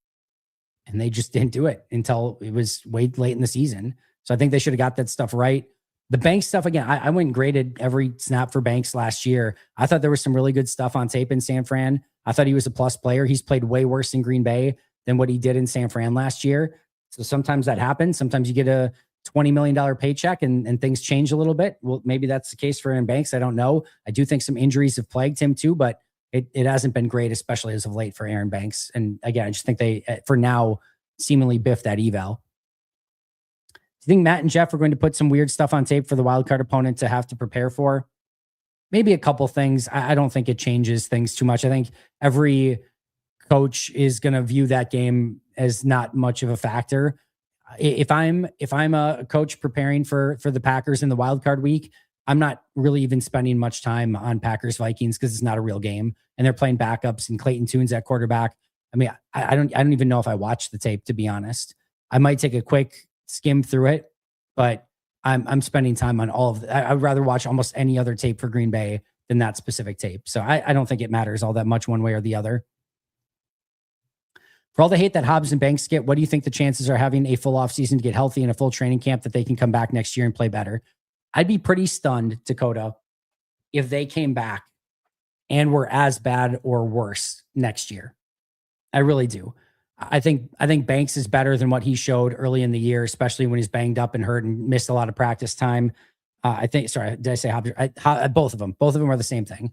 And they just didn't do it until it was way late in the season. So I think they should have got that stuff right. The Banks stuff, again, I went and graded every snap for Banks last year. I thought there was some really good stuff on tape in San Fran. I thought he was a plus player. He's played way worse in Green Bay than what he did in San Fran last year. So sometimes that happens. Sometimes you get a $20 million paycheck and things change a little bit. Well, maybe that's the case for Aaron Banks. I don't know. I do think some injuries have plagued him too, but it hasn't been great, especially as of late for Aaron Banks. And again, I just think they, for now, seemingly biffed that eval. Do you think Matt and Jeff are going to put some weird stuff on tape for the wildcard opponent to have to prepare for? Maybe a couple things. I don't think it changes things too much. I think every coach is going to view that game as not much of a factor. If I'm a coach preparing for the Packers in the wild card week, I'm not really even spending much time on Packers Vikings because it's not a real game and they're playing backups and Clayton Tune's at quarterback. I mean, I don't even know if I watched the tape, to be honest. I might take a quick skim through it, but I'm spending time on all of the, I would rather watch almost any other tape for Green Bay than that specific tape. So I don't think it matters all that much one way or the other. For all the hate that Hobbs and Banks get, what do you think the chances are having a full offseason to get healthy and a full training camp that they can come back next year and play better? I'd be pretty stunned, Dakota, if they came back and were as bad or worse next year. I really do. I think Banks is better than what he showed early in the year, especially when he's banged up and hurt and missed a lot of practice time. Sorry, did I say Hobbs? Both of them. Both of them are the same thing.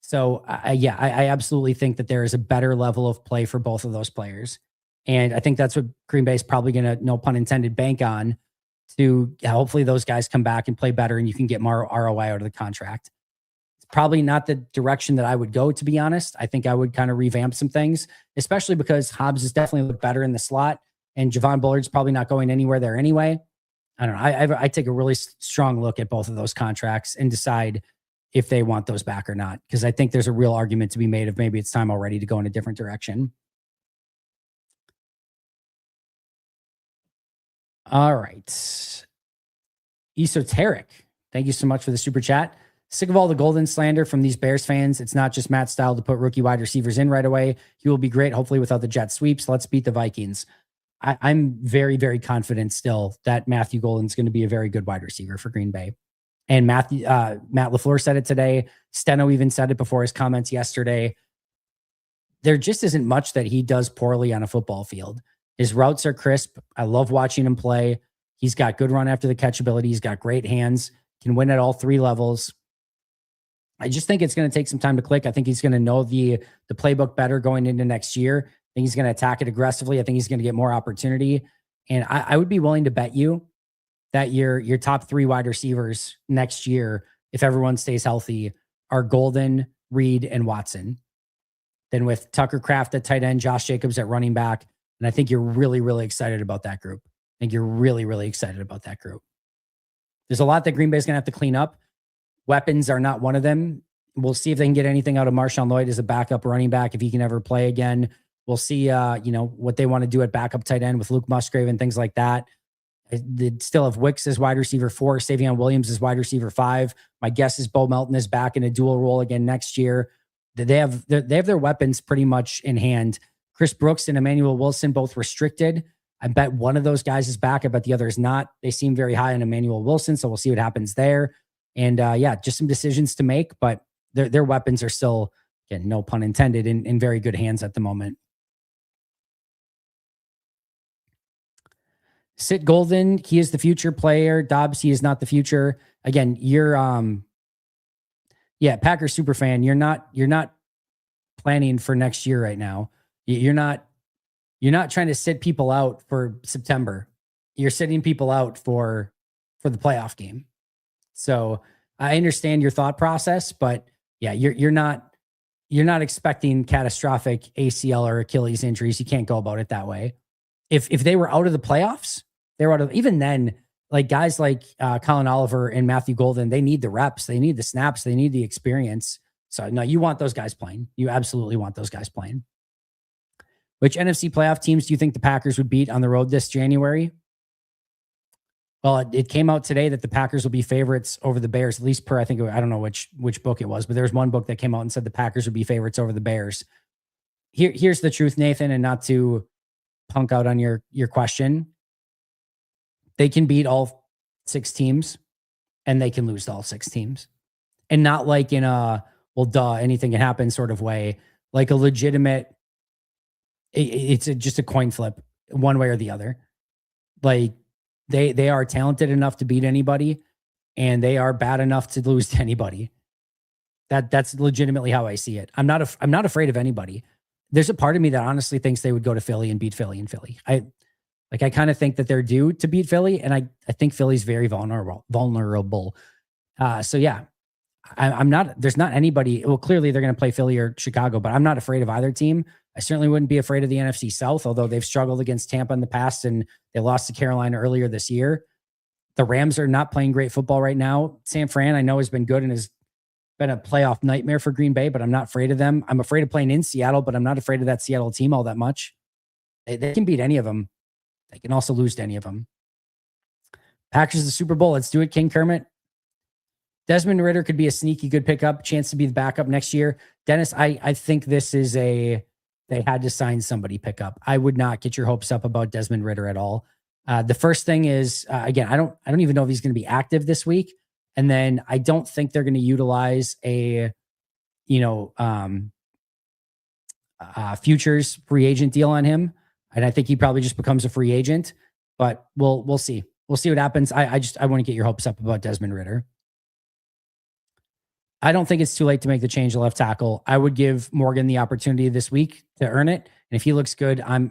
So I absolutely think that there is a better level of play for both of those players. And I think that's what Green Bay is probably going to, no pun intended, bank on to hopefully those guys come back and play better and you can get more ROI out of the contract. It's probably not the direction that I would go, to be honest. I think I would kind of revamp some things, especially because Hobbs has definitely looked better in the slot and Javon Bullard's probably not going anywhere there anyway. I don't know. I take a really strong look at both of those contracts and decide if they want those back or not, because I think there's a real argument to be made of maybe it's time already to go in a different direction. All right. Esoteric. Thank you so much for the super chat. Sick of all the golden slander from these Bears fans. It's not just Matt's style to put rookie wide receivers in right away. He will be great, hopefully without the jet sweeps. Let's beat the Vikings. I'm very, very confident still that Matthew Golden's going to be a very good wide receiver for Green Bay. And Matt LaFleur said it today. Steno even said it before his comments yesterday. There just isn't much that he does poorly on a football field. His routes are crisp. I love watching him play. He's got good run after the catch ability. He's got great hands, can win at all three levels. I just think it's going to take some time to click. I think he's going to know the playbook better going into next year. I think he's going to attack it aggressively. I think he's going to get more opportunity. And I would be willing to bet you that your top three wide receivers next year, if everyone stays healthy, are Golden, Reed, and Watson. Then with Tucker Kraft at tight end, Josh Jacobs at running back. And I think you're really, really excited about that group. I think you're really, really excited about that group. There's a lot that Green Bay's going to have to clean up. Weapons are not one of them. We'll see if they can get anything out of Marshawn Lloyd as a backup running back, if he can ever play again. We'll see, what they want to do at backup tight end with Luke Musgrave and things like that. They still have Wicks as wide receiver 4, Savion Williams as wide receiver 5. My guess is Bo Melton is back in a dual role again next year. They have their weapons pretty much in hand. Chris Brooks and Emmanuel Wilson both restricted. I bet one of those guys is back. I bet the other is not. They seem very high on Emmanuel Wilson, so we'll see what happens there. And just some decisions to make, but their weapons are still, again, no pun intended, in very good hands at the moment. Sit Golden, he is the future player. Dobbs, he is not the future. Again, you're Packers super fan. You're not planning for next year right now. You're not trying to sit people out for September. You're sitting people out for the playoff game. So I understand your thought process, but yeah, you're not expecting catastrophic ACL or Achilles injuries. You can't go about it that way. If they were out of the playoffs, they were out of, even then, like guys like Colin Oliver and Matthew Golden, they need the reps, they need the snaps, they need the experience. So no, you want those guys playing. You absolutely want those guys playing. Which NFC playoff teams do you think the Packers would beat on the road this January? Well, it came out today that the Packers will be favorites over the Bears, at least per, I don't know which book it was, but there's one book that came out and said the Packers would be favorites over the Bears. Here's the truth, Nathan, and not to punk out on your question. They can beat all 6 teams and they can lose to all 6 teams. And not like in a, well, duh, anything can happen sort of way, like a legitimate, it's just a coin flip one way or the other. Like they are talented enough to beat anybody and they are bad enough to lose to anybody. That's legitimately how I see it. I'm not afraid of anybody. There's a part of me that honestly thinks they would go to Philly and beat Philly in Philly. I kind of think that they're due to beat Philly, and I think Philly's very vulnerable. So yeah, I'm not, there's not anybody. Well, clearly they're going to play Philly or Chicago, but I'm not afraid of either team. I certainly wouldn't be afraid of the NFC South, although they've struggled against Tampa in the past and they lost to Carolina earlier this year. The Rams are not playing great football right now. San Fran, I know, has been good and has been a playoff nightmare for Green Bay, but I'm not afraid of them. I'm afraid of playing in Seattle, but I'm not afraid of that Seattle team all that much. They can beat any of them. They can also lose to any of them. Packers the Super Bowl. Let's do it, King Kermit. Desmond Ridder could be a sneaky good pickup, chance to be the backup next year. Dennis, I think this is they had to sign somebody pickup. I would not get your hopes up about Desmond Ridder at all. The first thing is, again, I don't even know if he's going to be active this week. And then I don't think they're going to utilize a, futures free agent deal on him. And I think he probably just becomes a free agent, but we'll see. We'll see what happens. I want to get your hopes up about Desmond Ridder. I don't think it's too late to make the change to left tackle. I would give Morgan the opportunity this week to earn it. And if he looks good, I'm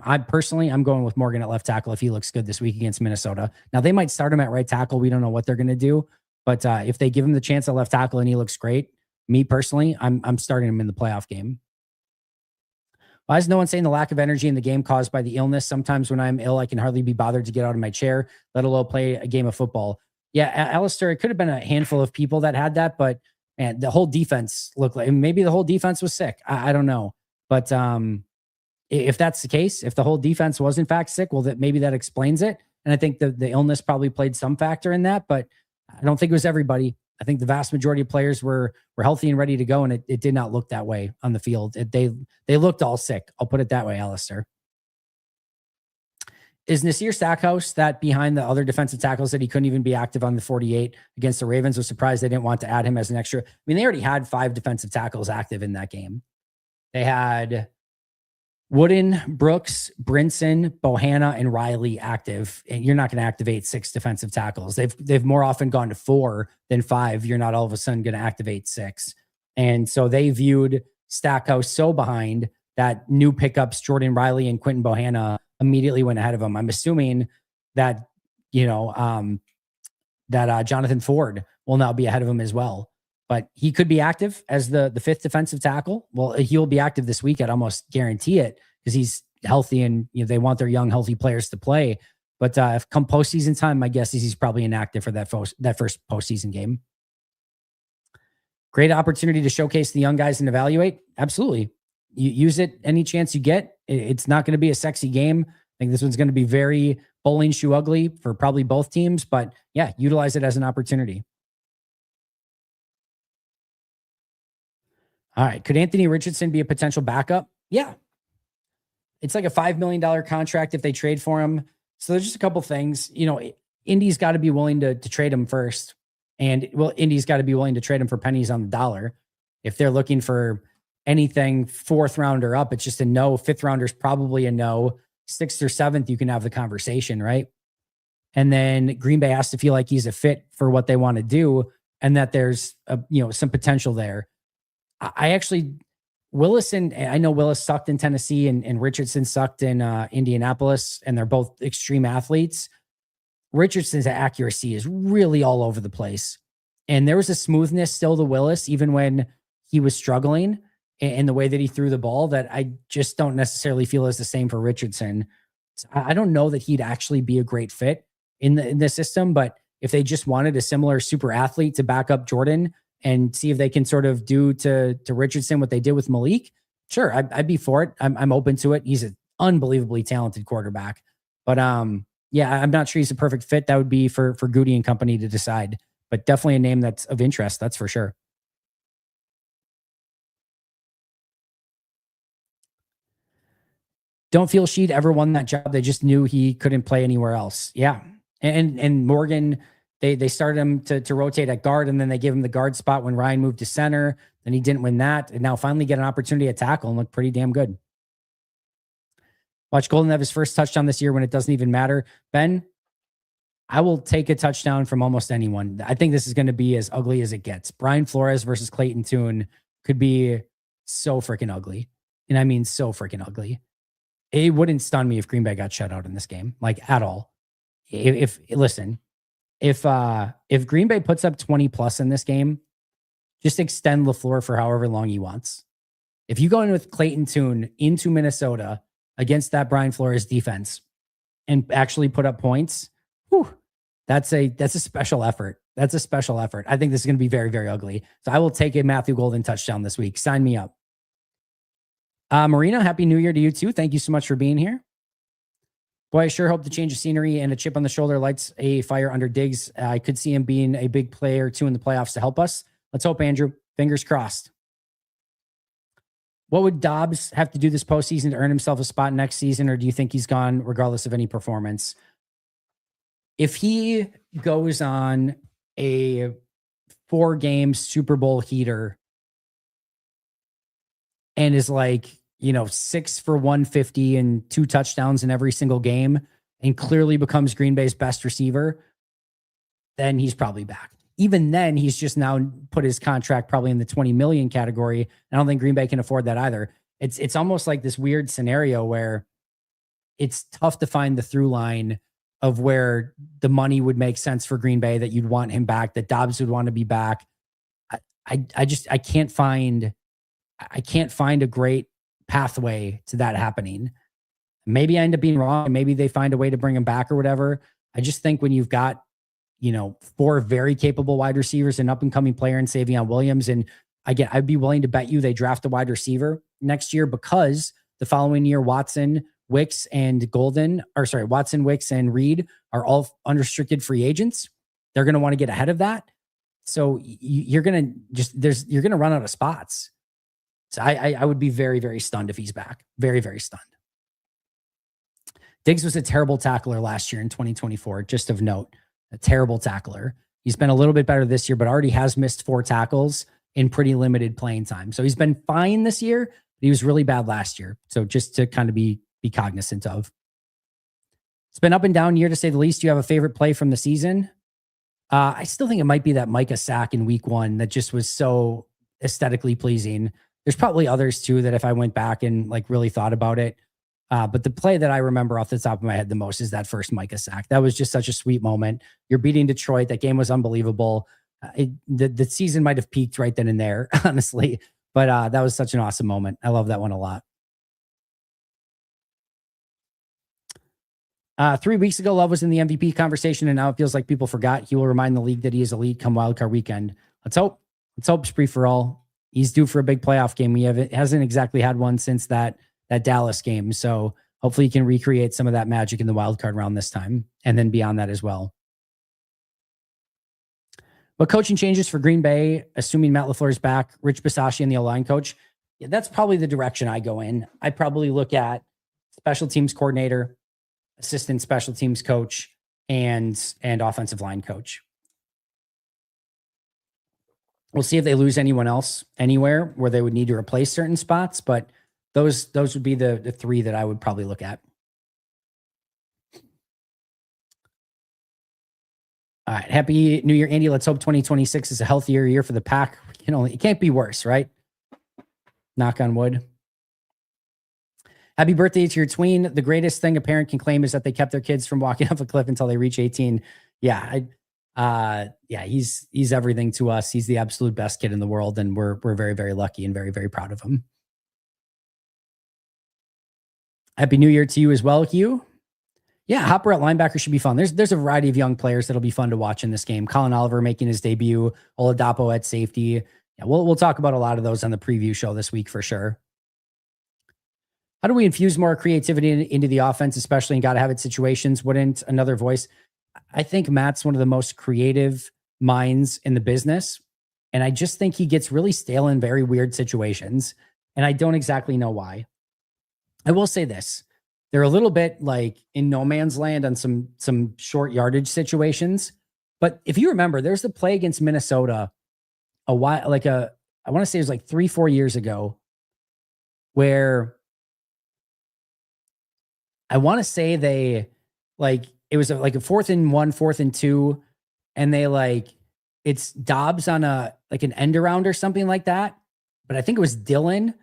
going with Morgan at left tackle if he looks good this week against Minnesota. Now they might start him at right tackle. We don't know what they're going to do, but if they give him the chance at left tackle and he looks great, me personally, I'm starting him in the playoff game. Why is no one saying the lack of energy in the game caused by the illness? Sometimes when I'm ill, I can hardly be bothered to get out of my chair, let alone play a game of football. Yeah, Alistair, it could have been a handful of people that had that, but man, the whole defense looked like, maybe the whole defense was sick. I don't know. But if that's the case, if the whole defense was in fact sick, well, maybe that explains it. And I think the illness probably played some factor in that, but I don't think it was everybody. I think the vast majority of players were healthy and ready to go, and it did not look that way on the field. They looked all sick. I'll put it that way, Alistair. Is Nasir Stackhouse that behind the other defensive tackles that he couldn't even be active on the 48 against the Ravens? Was surprised they didn't want to add him as an extra. I mean, they already had 5 defensive tackles active in that game. They had Wooden, Brooks, Brinson, Bohanna, and Riley active. And you're not going to activate 6 defensive tackles. They've more often gone to 4 than 5. You're not all of a sudden going to activate 6. And so they viewed Stackhouse so behind that new pickups, Jordan Riley and Quentin Bohanna, immediately went ahead of him. I'm assuming that, Jonathan Ford will now be ahead of him as well. But he could be active as the 5th defensive tackle. Well, he'll be active this week. I'd almost guarantee it because he's healthy and they want their young, healthy players to play. But if come postseason time, my guess is he's probably inactive for that first postseason game. Great opportunity to showcase the young guys and evaluate. Absolutely. You use it any chance you get. It's not going to be a sexy game. I think this one's going to be very bowling shoe ugly for probably both teams, but yeah, utilize it as an opportunity. All right. Could Anthony Richardson be a potential backup? Yeah. It's like a $5 million contract if they trade for him. So there's just a couple things, Indy's got to be willing to trade him first. And Indy's got to be willing to trade him for pennies on the dollar. If they're looking for anything 4th rounder up, it's just a no. 5th rounder's probably a no. 6th or 7th, you can have the conversation, right? And then Green Bay has to feel like he's a fit for what they want to do and that there's some potential there. I know Willis sucked in Tennessee and Richardson sucked in Indianapolis, and they're both extreme athletes. Richardson's accuracy is really all over the place. And there was a smoothness still to Willis, even when he was struggling in the way that he threw the ball, that I just don't necessarily feel is the same for Richardson. So I don't know that he'd actually be a great fit in the system, but if they just wanted a similar super athlete to back up Jordan and see if they can sort of do to Richardson what they did with Malik, sure, I'd be for it. I'm open to it. He's an unbelievably talented quarterback. But yeah, I'm not sure he's a perfect fit. That would be for Goody and company to decide. But definitely a name that's of interest, that's for sure. Don't feel she'd ever won that job. They just knew he couldn't play anywhere else. Yeah. And Morgan, they started him to rotate at guard, and then they gave him the guard spot when Ryan moved to center. Then he didn't win that. And now finally get an opportunity at tackle and look pretty damn good. Watch Golden have his first touchdown this year when it doesn't even matter. Ben, I will take a touchdown from almost anyone. I think this is going to be as ugly as it gets. Brian Flores versus Clayton Tune could be so freaking ugly. And I mean so freaking ugly. It wouldn't stun me if Green Bay got shut out in this game, like at all. If Green Bay puts up 20 plus in this game, just extend LaFleur for however long he wants. If you go in with Clayton Tune into Minnesota against that Brian Flores defense and actually put up points, whew, that's a special effort. That's a special effort. I think this is going to be very, very ugly. So I will take a Matthew Golden touchdown this week. Sign me up. Marina, Happy New Year to you too. Thank you so much for being here. Boy, I sure hope the change of scenery and a chip on the shoulder lights a fire under Diggs. I could see him being a big player too in the playoffs to help us. Let's hope, Andrew. Fingers crossed. What would Dobbs have to do this postseason to earn himself a spot next season, or do you think he's gone regardless of any performance? If he goes on a 4-game Super Bowl heater and is like, 6 for 150 and 2 touchdowns in every single game and clearly becomes Green Bay's best receiver, then he's probably back. Even then, he's just now put his contract probably in the 20 million category. I don't think Green Bay can afford that either. It's almost like this weird scenario where it's tough to find the through line of where the money would make sense for Green Bay, that you'd want him back, that Dobbs would want to be back. I can't find a great pathway to that happening. Maybe I end up being wrong, and maybe they find a way to bring him back or whatever. I just think when you've got 4 very capable wide receivers, an up and coming player in Savion Williams, and I'd be willing to bet you they draft a wide receiver next year, because the following year Watson, Wicks, and Reed are all unrestricted free agents. They're going to want to get ahead of that. So you're going to run out of spots. So I would be very, very stunned if he's back. Very, very stunned. Diggs was a terrible tackler last year in 2024, just of note. A terrible tackler. He's been a little bit better this year, but already has missed 4 tackles in pretty limited playing time. So he's been fine this year, but he was really bad last year. So just to kind of be cognizant of. It's been up and down year, to say the least. Do you have a favorite play from the season? I still think it might be that Micah sack in week 1 that just was so aesthetically pleasing. There's probably others too that if I went back and really thought about it. But the play that I remember off the top of my head the most is that first Micah sack. That was just such a sweet moment. You're beating Detroit. That game was unbelievable. The season might have peaked right then and there, honestly. But that was such an awesome moment. I love that one a lot. 3 weeks ago, Love was in the MVP conversation, and now it feels like people forgot. He will remind the league that he is elite come wildcard weekend. Let's hope. Let's hope, Spree for all. He's due for a big playoff game. Hasn't exactly had one since that Dallas game. So hopefully he can recreate some of that magic in the wildcard round this time, and then beyond that as well. But coaching changes for Green Bay, assuming Matt LaFleur is back, Rich Bisaccia and the O-line coach. Yeah, that's probably the direction I go in. I probably look at special teams coordinator, assistant special teams coach, and offensive line coach. We'll see if they lose anyone else anywhere where they would need to replace certain spots, but those would be the 3 that I would probably look at. All right. Happy New Year, Andy. Let's hope 2026 is a healthier year for the Pack. It can't be worse, right? Knock on wood. Happy birthday to your tween. The greatest thing a parent can claim is that they kept their kids from walking off a cliff until they reach 18. Yeah. He's everything to us. He's the absolute best kid in the world, and we're very, very lucky and very, very proud of him. Happy New Year to you as well, Hugh. Yeah, Hopper at linebacker should be fun. There's a variety of young players that'll be fun to watch in this game. Colin Oliver making his debut, Oladapo at safety. Yeah, we'll talk about a lot of those on the preview show this week for sure. How do we infuse more creativity into the offense, especially in gotta have it situations? Wouldn't another voice? I think Matt's one of the most creative minds in the business, and I just think he gets really stale in very weird situations, and I don't exactly know why. I will say this. They're a little bit like in no man's land on some short yardage situations. But if you remember, there's the play against Minnesota I want to say it was like 3-4 years ago, where I want to say they it was like a 4th and 1, 4th and 2, and they it's Dobbs on an end around or something like that. But I think it was Dylan.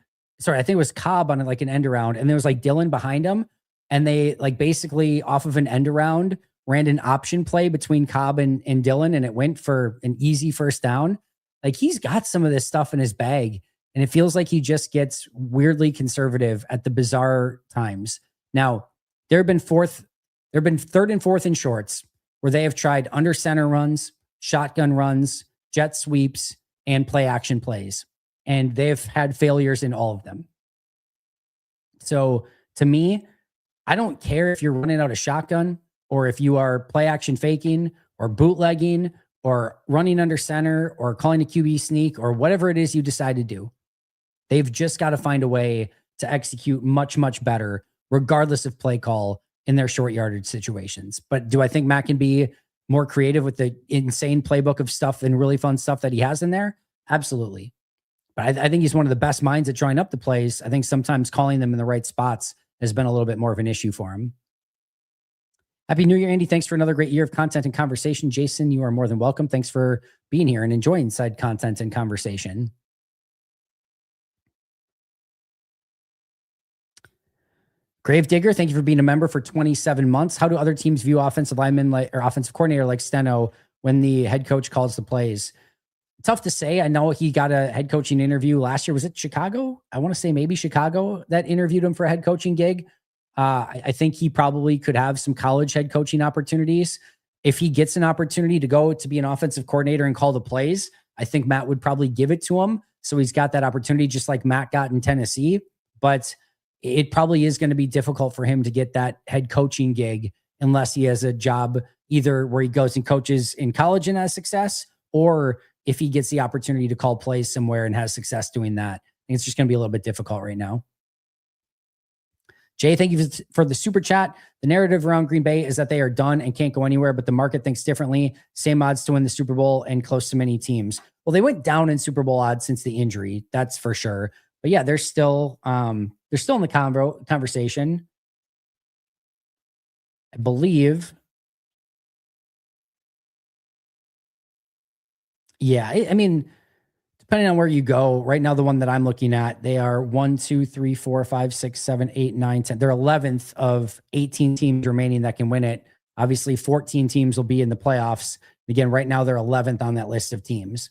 Sorry, I think it was Cobb on an end around, and there was Dylan behind him, and they basically off of an end around ran an option play between Cobb and Dylan, and it went for an easy first down. Like he's got some of this stuff in his bag, and it feels like he just gets weirdly conservative at the bizarre times. Now, there have been third and fourth in shorts where they have tried under center runs, shotgun runs, jet sweeps, and play action plays. And they've had failures in all of them. So to me, I don't care if you're running out a shotgun or if you are play action faking or bootlegging or running under center or calling a QB sneak or whatever it is you decide to do. They've just got to find a way to execute much, much better, regardless of play call in their short yardage situations. But do I think Matt can be more creative with the insane playbook of stuff and really fun stuff that he has in there? Absolutely. But I think he's one of the best minds at drawing up the plays. I think sometimes calling them in the right spots has been a little bit more of an issue for him. Happy New Year, Andy. Thanks for another great year of content and conversation. Jason, you are more than welcome. Thanks for being here and enjoying side content and conversation. Gravedigger, thank you for being a member for 27 months. How do other teams view offensive linemen or offensive coordinator like Steno when the head coach calls the plays? Tough to say. I know he got a head coaching interview last year. Was it Chicago? I want to say maybe Chicago that interviewed him for a head coaching gig. I think he probably could have some college head coaching opportunities. If he gets an opportunity to go to be an offensive coordinator and call the plays, I think Matt would probably give it to him. So he's got that opportunity just like Matt got in Tennessee. But it probably is going to be difficult for him to get that head coaching gig unless he has a job either where he goes and coaches in college and has success, or if he gets the opportunity to call plays somewhere and has success doing that. I think it's just going to be a little bit difficult right now. Jay, thank you for the super chat. The narrative around Green Bay is that they are done and can't go anywhere, but the market thinks differently. Same odds to win the Super Bowl and close to many teams. Well, they went down in Super Bowl odds since the injury. That's for sure. But yeah, they're still in the conversation. I believe. Yeah, I mean, depending on where you go, right now, the one that I'm looking at, they are 1, 2, 3, 4, 5, 6, 7, 8, 9, 10. They're 11th of 18 teams remaining that can win it. Obviously, 14 teams will be in the playoffs. Again, right now, they're 11th on that list of teams.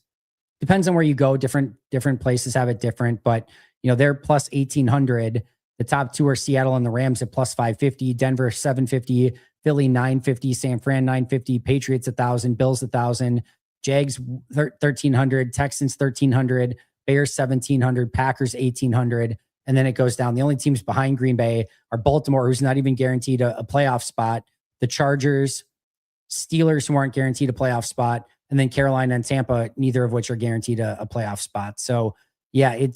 Depends on where you go. Different places have it different, but they're plus 1,800. The top two are Seattle and the Rams at plus 550, Denver 750, Philly 950, San Fran 950, Patriots 1,000, Bills 1,000, Jags 1,300, Texans 1,300, Bears 1,700, Packers 1,800, and then it goes down. The only teams behind Green Bay are Baltimore, who's not even guaranteed a playoff spot, the Chargers, Steelers, who aren't guaranteed a playoff spot, and then Carolina and Tampa, neither of which are guaranteed a playoff spot. So yeah,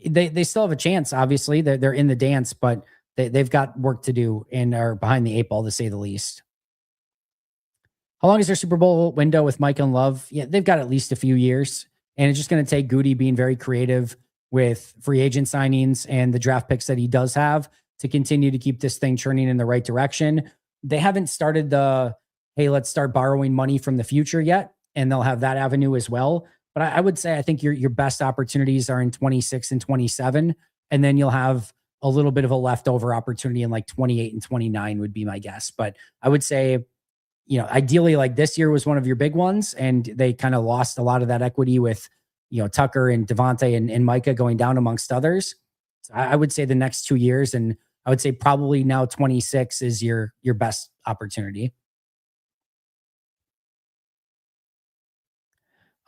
they still have a chance. Obviously, they're in the dance, but they've got work to do and are behind the eight ball, to say the least. How long is their Super Bowl window with Mike and Love? Yeah, they've got at least a few years, and it's just going to take Goody being very creative with free agent signings and the draft picks that he does have to continue to keep this thing churning in the right direction. They haven't started hey, let's start borrowing money from the future yet, and they'll have that avenue as well. But I would say I think your best opportunities are in 26 and 27, and then you'll have a little bit of a leftover opportunity in like 28 and 29 would be my guess. But I would say, ideally, like this year was one of your big ones, and they kind of lost a lot of that equity with, Tucker and Devontae and Micah going down amongst others. So I would say the next 2 years, and I would say probably now 26 is your best opportunity.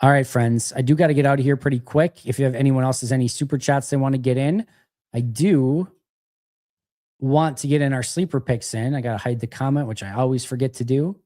All right, friends, I do got to get out of here pretty quick. If you have anyone else has any super chats they want to get in, I do want to get in our sleeper picks in. I got to hide the comment, which I always forget to do.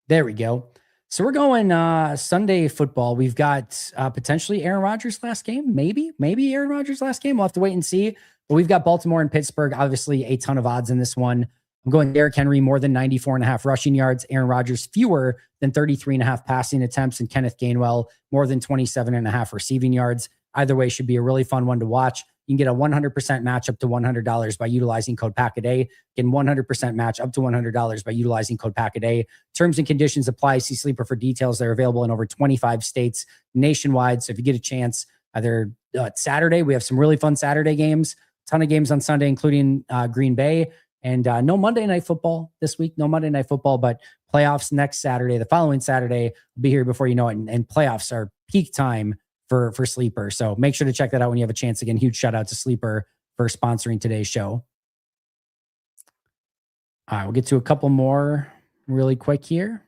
There we go. So we're going Sunday football. We've got potentially Aaron Rodgers' last game. Maybe Aaron Rodgers' last game. We'll have to wait and see. But we've got Baltimore and Pittsburgh. Obviously, a ton of odds in this one. I'm going Derrick Henry, more than 94.5 rushing yards. Aaron Rodgers, fewer than 33.5 passing attempts. And Kenneth Gainwell, more than 27.5 receiving yards. Either way, should be a really fun one to watch. You can get a 100% match up to $100 by utilizing code PACKADAY. Get 100% match up to $100 by utilizing code PACKADAY. Terms and conditions apply. See Sleeper for details. They're available in over 25 states nationwide. So if you get a chance, either Saturday, we have some really fun Saturday games, ton of games on Sunday, including Green Bay. And no Monday Night Football this week, no Monday Night Football, but playoffs next Saturday. The following Saturday will be here before you know it. And playoffs are peak time for Sleeper. So make sure to check that out when you have a chance. Again, huge shout out to Sleeper for sponsoring today's show. All right, we'll get to a couple more really quick here.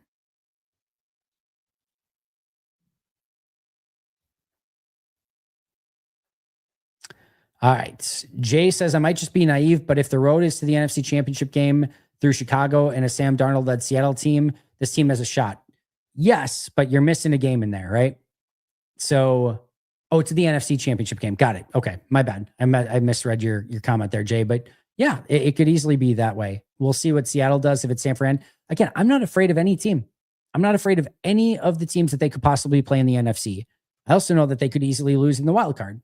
All right. Jay says, I might just be naive, but if the road is to the NFC Championship game through Chicago and a Sam Darnold-led Seattle team, this team has a shot. Yes, but you're missing a game in there, right? So, to the NFC Championship game. Got it. Okay, my bad. I misread your comment there, Jay. But yeah, it could easily be that way. We'll see what Seattle does if it's San Fran. Again, I'm not afraid of any team. I'm not afraid of any of the teams that they could possibly play in the NFC. I also know that they could easily lose in the wild card.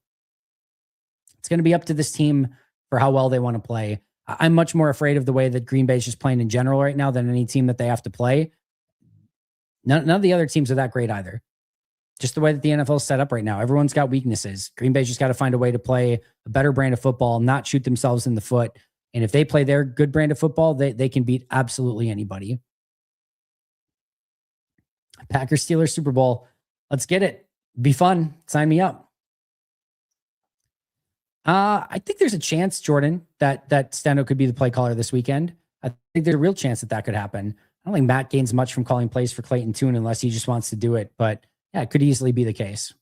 It's going to be up to this team for how well they want to play. I'm much more afraid of the way that Green Bay is just playing in general right now than any team that they have to play. None of the other teams are that great either. Just the way that the NFL is set up right now. Everyone's got weaknesses. Green Bay's just got to find a way to play a better brand of football, not shoot themselves in the foot. And if they play their good brand of football, they can beat absolutely anybody. Packers Steelers Super Bowl. Let's get it. Be fun. Sign me up. I think there's a chance, Jordan, that Steno could be the play caller this weekend. I think there's a real chance that could happen. I don't think Matt gains much from calling plays for Clayton Tune unless he just wants to do it. But yeah, it could easily be the case.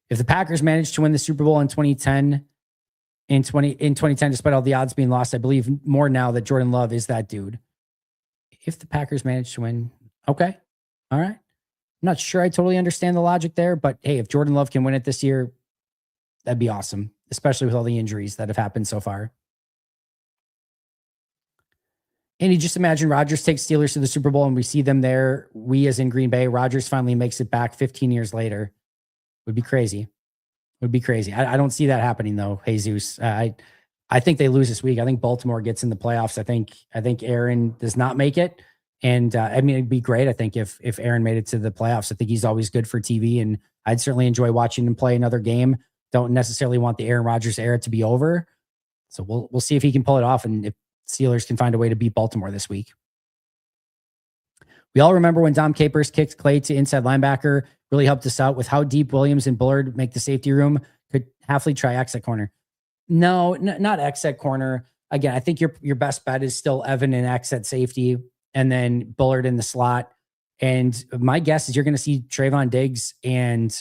If the Packers managed to win the Super Bowl in 2010, despite all the odds being lost, I believe more now that Jordan Love is that dude. If the Packers managed to win, okay, all right. I'm not sure I totally understand the logic there, but hey, if Jordan Love can win it this year, that'd be awesome, especially with all the injuries that have happened so far. And you just imagine Rodgers takes Steelers to the Super Bowl and we see them there. We as in Green Bay, Rodgers finally makes it back 15 years later. Would be crazy. Would be crazy. I don't see that happening though, Jesus. I think they lose this week. I think Baltimore gets in the playoffs. I think Aaron does not make it. And I mean, it'd be great, I think, if Aaron made it to the playoffs. I think he's always good for TV, and I'd certainly enjoy watching him play another game. Don't necessarily want the Aaron Rodgers era to be over. So we'll see if he can pull it off and if Steelers can find a way to beat Baltimore this week. We all remember when Dom Capers kicked Clay to inside linebacker, really helped us out with how deep Williams and Bullard make the safety room. Could Halfley try X at corner? No, not X at corner. Again, I think your best bet is still Evan and X at safety, and then Bullard in the slot. And my guess is you're going to see Trayvon Diggs and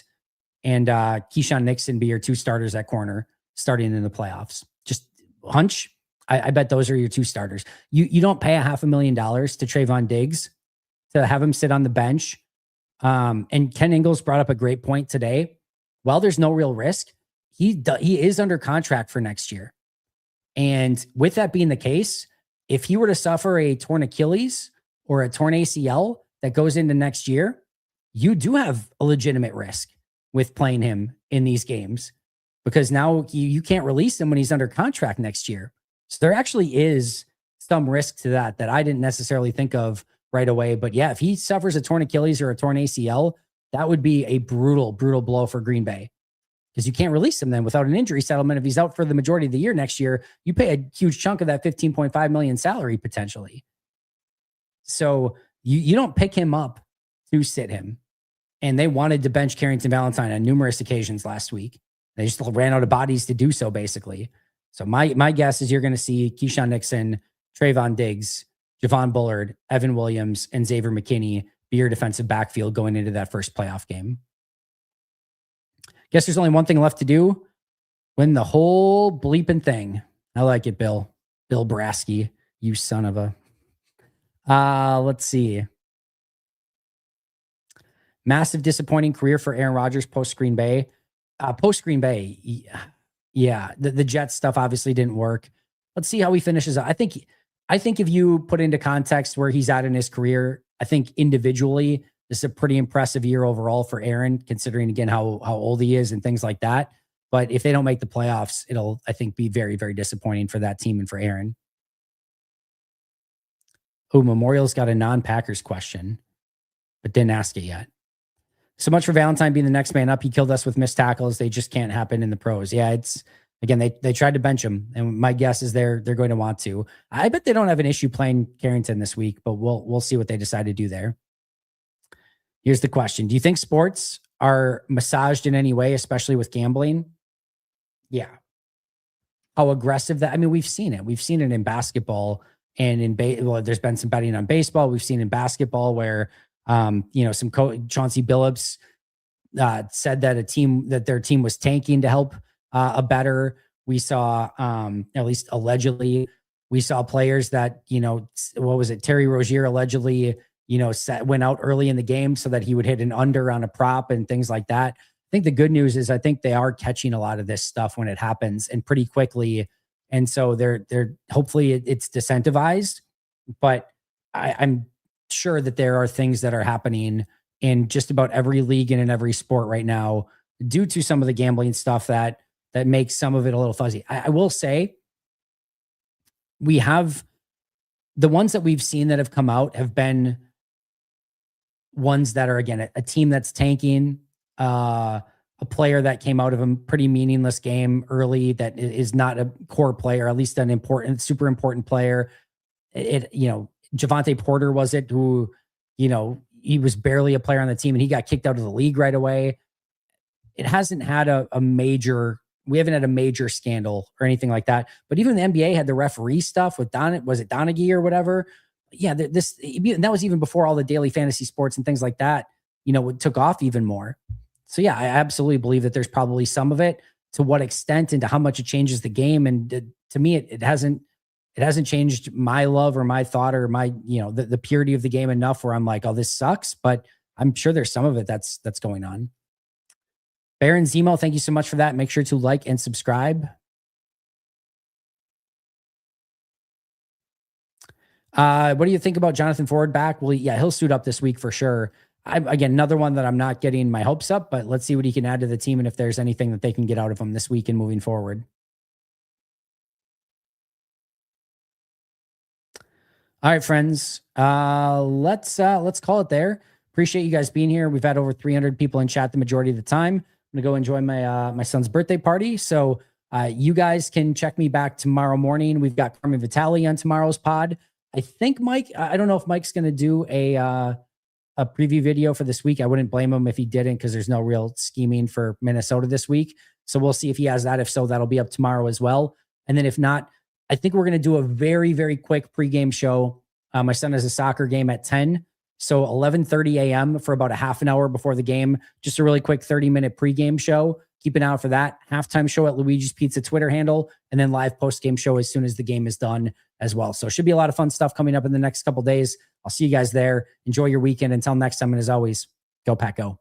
Keyshawn Nixon be your two starters at corner starting in the playoffs. Just hunch. I bet those are your two starters. You don't pay $500,000 to Trayvon Diggs to have him sit on the bench. And Ken Ingalls brought up a great point today. While there's no real risk, he is under contract for next year. And with that being the case, if he were to suffer a torn Achilles or a torn ACL that goes into next year, you do have a legitimate risk with playing him in these games because now you can't release him when he's under contract next year. So there actually is some risk to that I didn't necessarily think of right away. But yeah, if he suffers a torn Achilles or a torn ACL, that would be a brutal, brutal blow for Green Bay. Because you can't release him then without an injury settlement. If he's out for the majority of the year next year, you pay a huge chunk of that $15.5 million salary potentially. So you don't pick him up to sit him. And they wanted to bench Carrington Valentine on numerous occasions last week. They just ran out of bodies to do so, basically. So my guess is you're going to see Keyshawn Nixon, Trayvon Diggs, Javon Bullard, Evan Williams, and Xavier McKinney be your defensive backfield going into that first playoff game. Guess there's only one thing left to do. Win the whole bleeping thing. I like it, Bill. Bill Brasky, you son of a. Let's see. Massive disappointing career for Aaron Rodgers post Green Bay. Yeah. The Jets stuff obviously didn't work. Let's see how he finishes. I think if you put into context where he's at in his career, I think individually, this is a pretty impressive year overall for Aaron, considering, again, how old he is and things like that. But if they don't make the playoffs, it'll, I think, be very, very disappointing for that team and for Aaron. Oh, Memorial's got a non-Packers question, but didn't ask it yet. So much for Valentine being the next man up. He killed us with missed tackles. They just can't happen in the pros. Yeah, it's, again, they tried to bench him, and my guess is they're going to want to. I bet they don't have an issue playing Carrington this week, but we'll see what they decide to do there. Here's the question. Do you think sports are massaged in any way, especially with gambling? Yeah. How aggressive that, I mean, we've seen it. We've seen it in basketball and well, there's been some betting on baseball. We've seen in basketball where, Chauncey Billups said that their team was tanking to help a better. We saw, at least allegedly, we saw players that, what was it? Terry Rozier allegedly, went out early in the game so that he would hit an under on a prop and things like that. I think the good news is I think they are catching a lot of this stuff when it happens and pretty quickly. And so they're hopefully it's decentivized, but I'm sure that there are things that are happening in just about every league and in every sport right now due to some of the gambling stuff that makes some of it a little fuzzy. I will say we have the ones that we've seen that have come out have been ones that are, again, a team that's tanking, a player that came out of a pretty meaningless game early that is not a core player, at least an important, super important player. Javante Porter was it who, he was barely a player on the team and he got kicked out of the league right away. It hasn't had we haven't had a major scandal or anything like that. But even the NBA had the referee stuff with was it Donaghy or whatever? Yeah, that was even before all the daily fantasy sports and things like that, took off even more. So yeah, I absolutely believe that there's probably some of it. To what extent and to how much it changes the game. And to me, it hasn't changed my love or my thought or my, the purity of the game enough where I'm like, oh, this sucks. But I'm sure there's some of it that's going on. Baron Zemo, thank you so much for that. Make sure to like and subscribe. What do you think about Jonathan Ford back? Well, yeah, he'll suit up this week for sure. Again, another one that I'm not getting my hopes up, but let's see what he can add to the team and if there's anything that they can get out of him this week and moving forward. All right, friends. Let's call it there. Appreciate you guys being here. We've had over 300 people in chat the majority of the time. I'm gonna go enjoy my son's birthday party. So you guys can check me back tomorrow morning. We've got Carmen Vitale on tomorrow's pod. I think Mike. I don't know if Mike's gonna do a preview video for this week. I wouldn't blame him if he didn't because there's no real scheming for Minnesota this week. So we'll see if he has that. If so, that'll be up tomorrow as well. And then if not, I think we're going to do a very, very quick pregame show. My son has a soccer game at 10. So 11:30 a.m. for about a half an hour before the game. Just a really quick 30-minute pregame show. Keep an eye out for that. Halftime show at Luiges Pizza Twitter handle. And then live postgame show as soon as the game is done as well. So it should be a lot of fun stuff coming up in the next couple days. I'll see you guys there. Enjoy your weekend. Until next time. And as always, go Pack Go.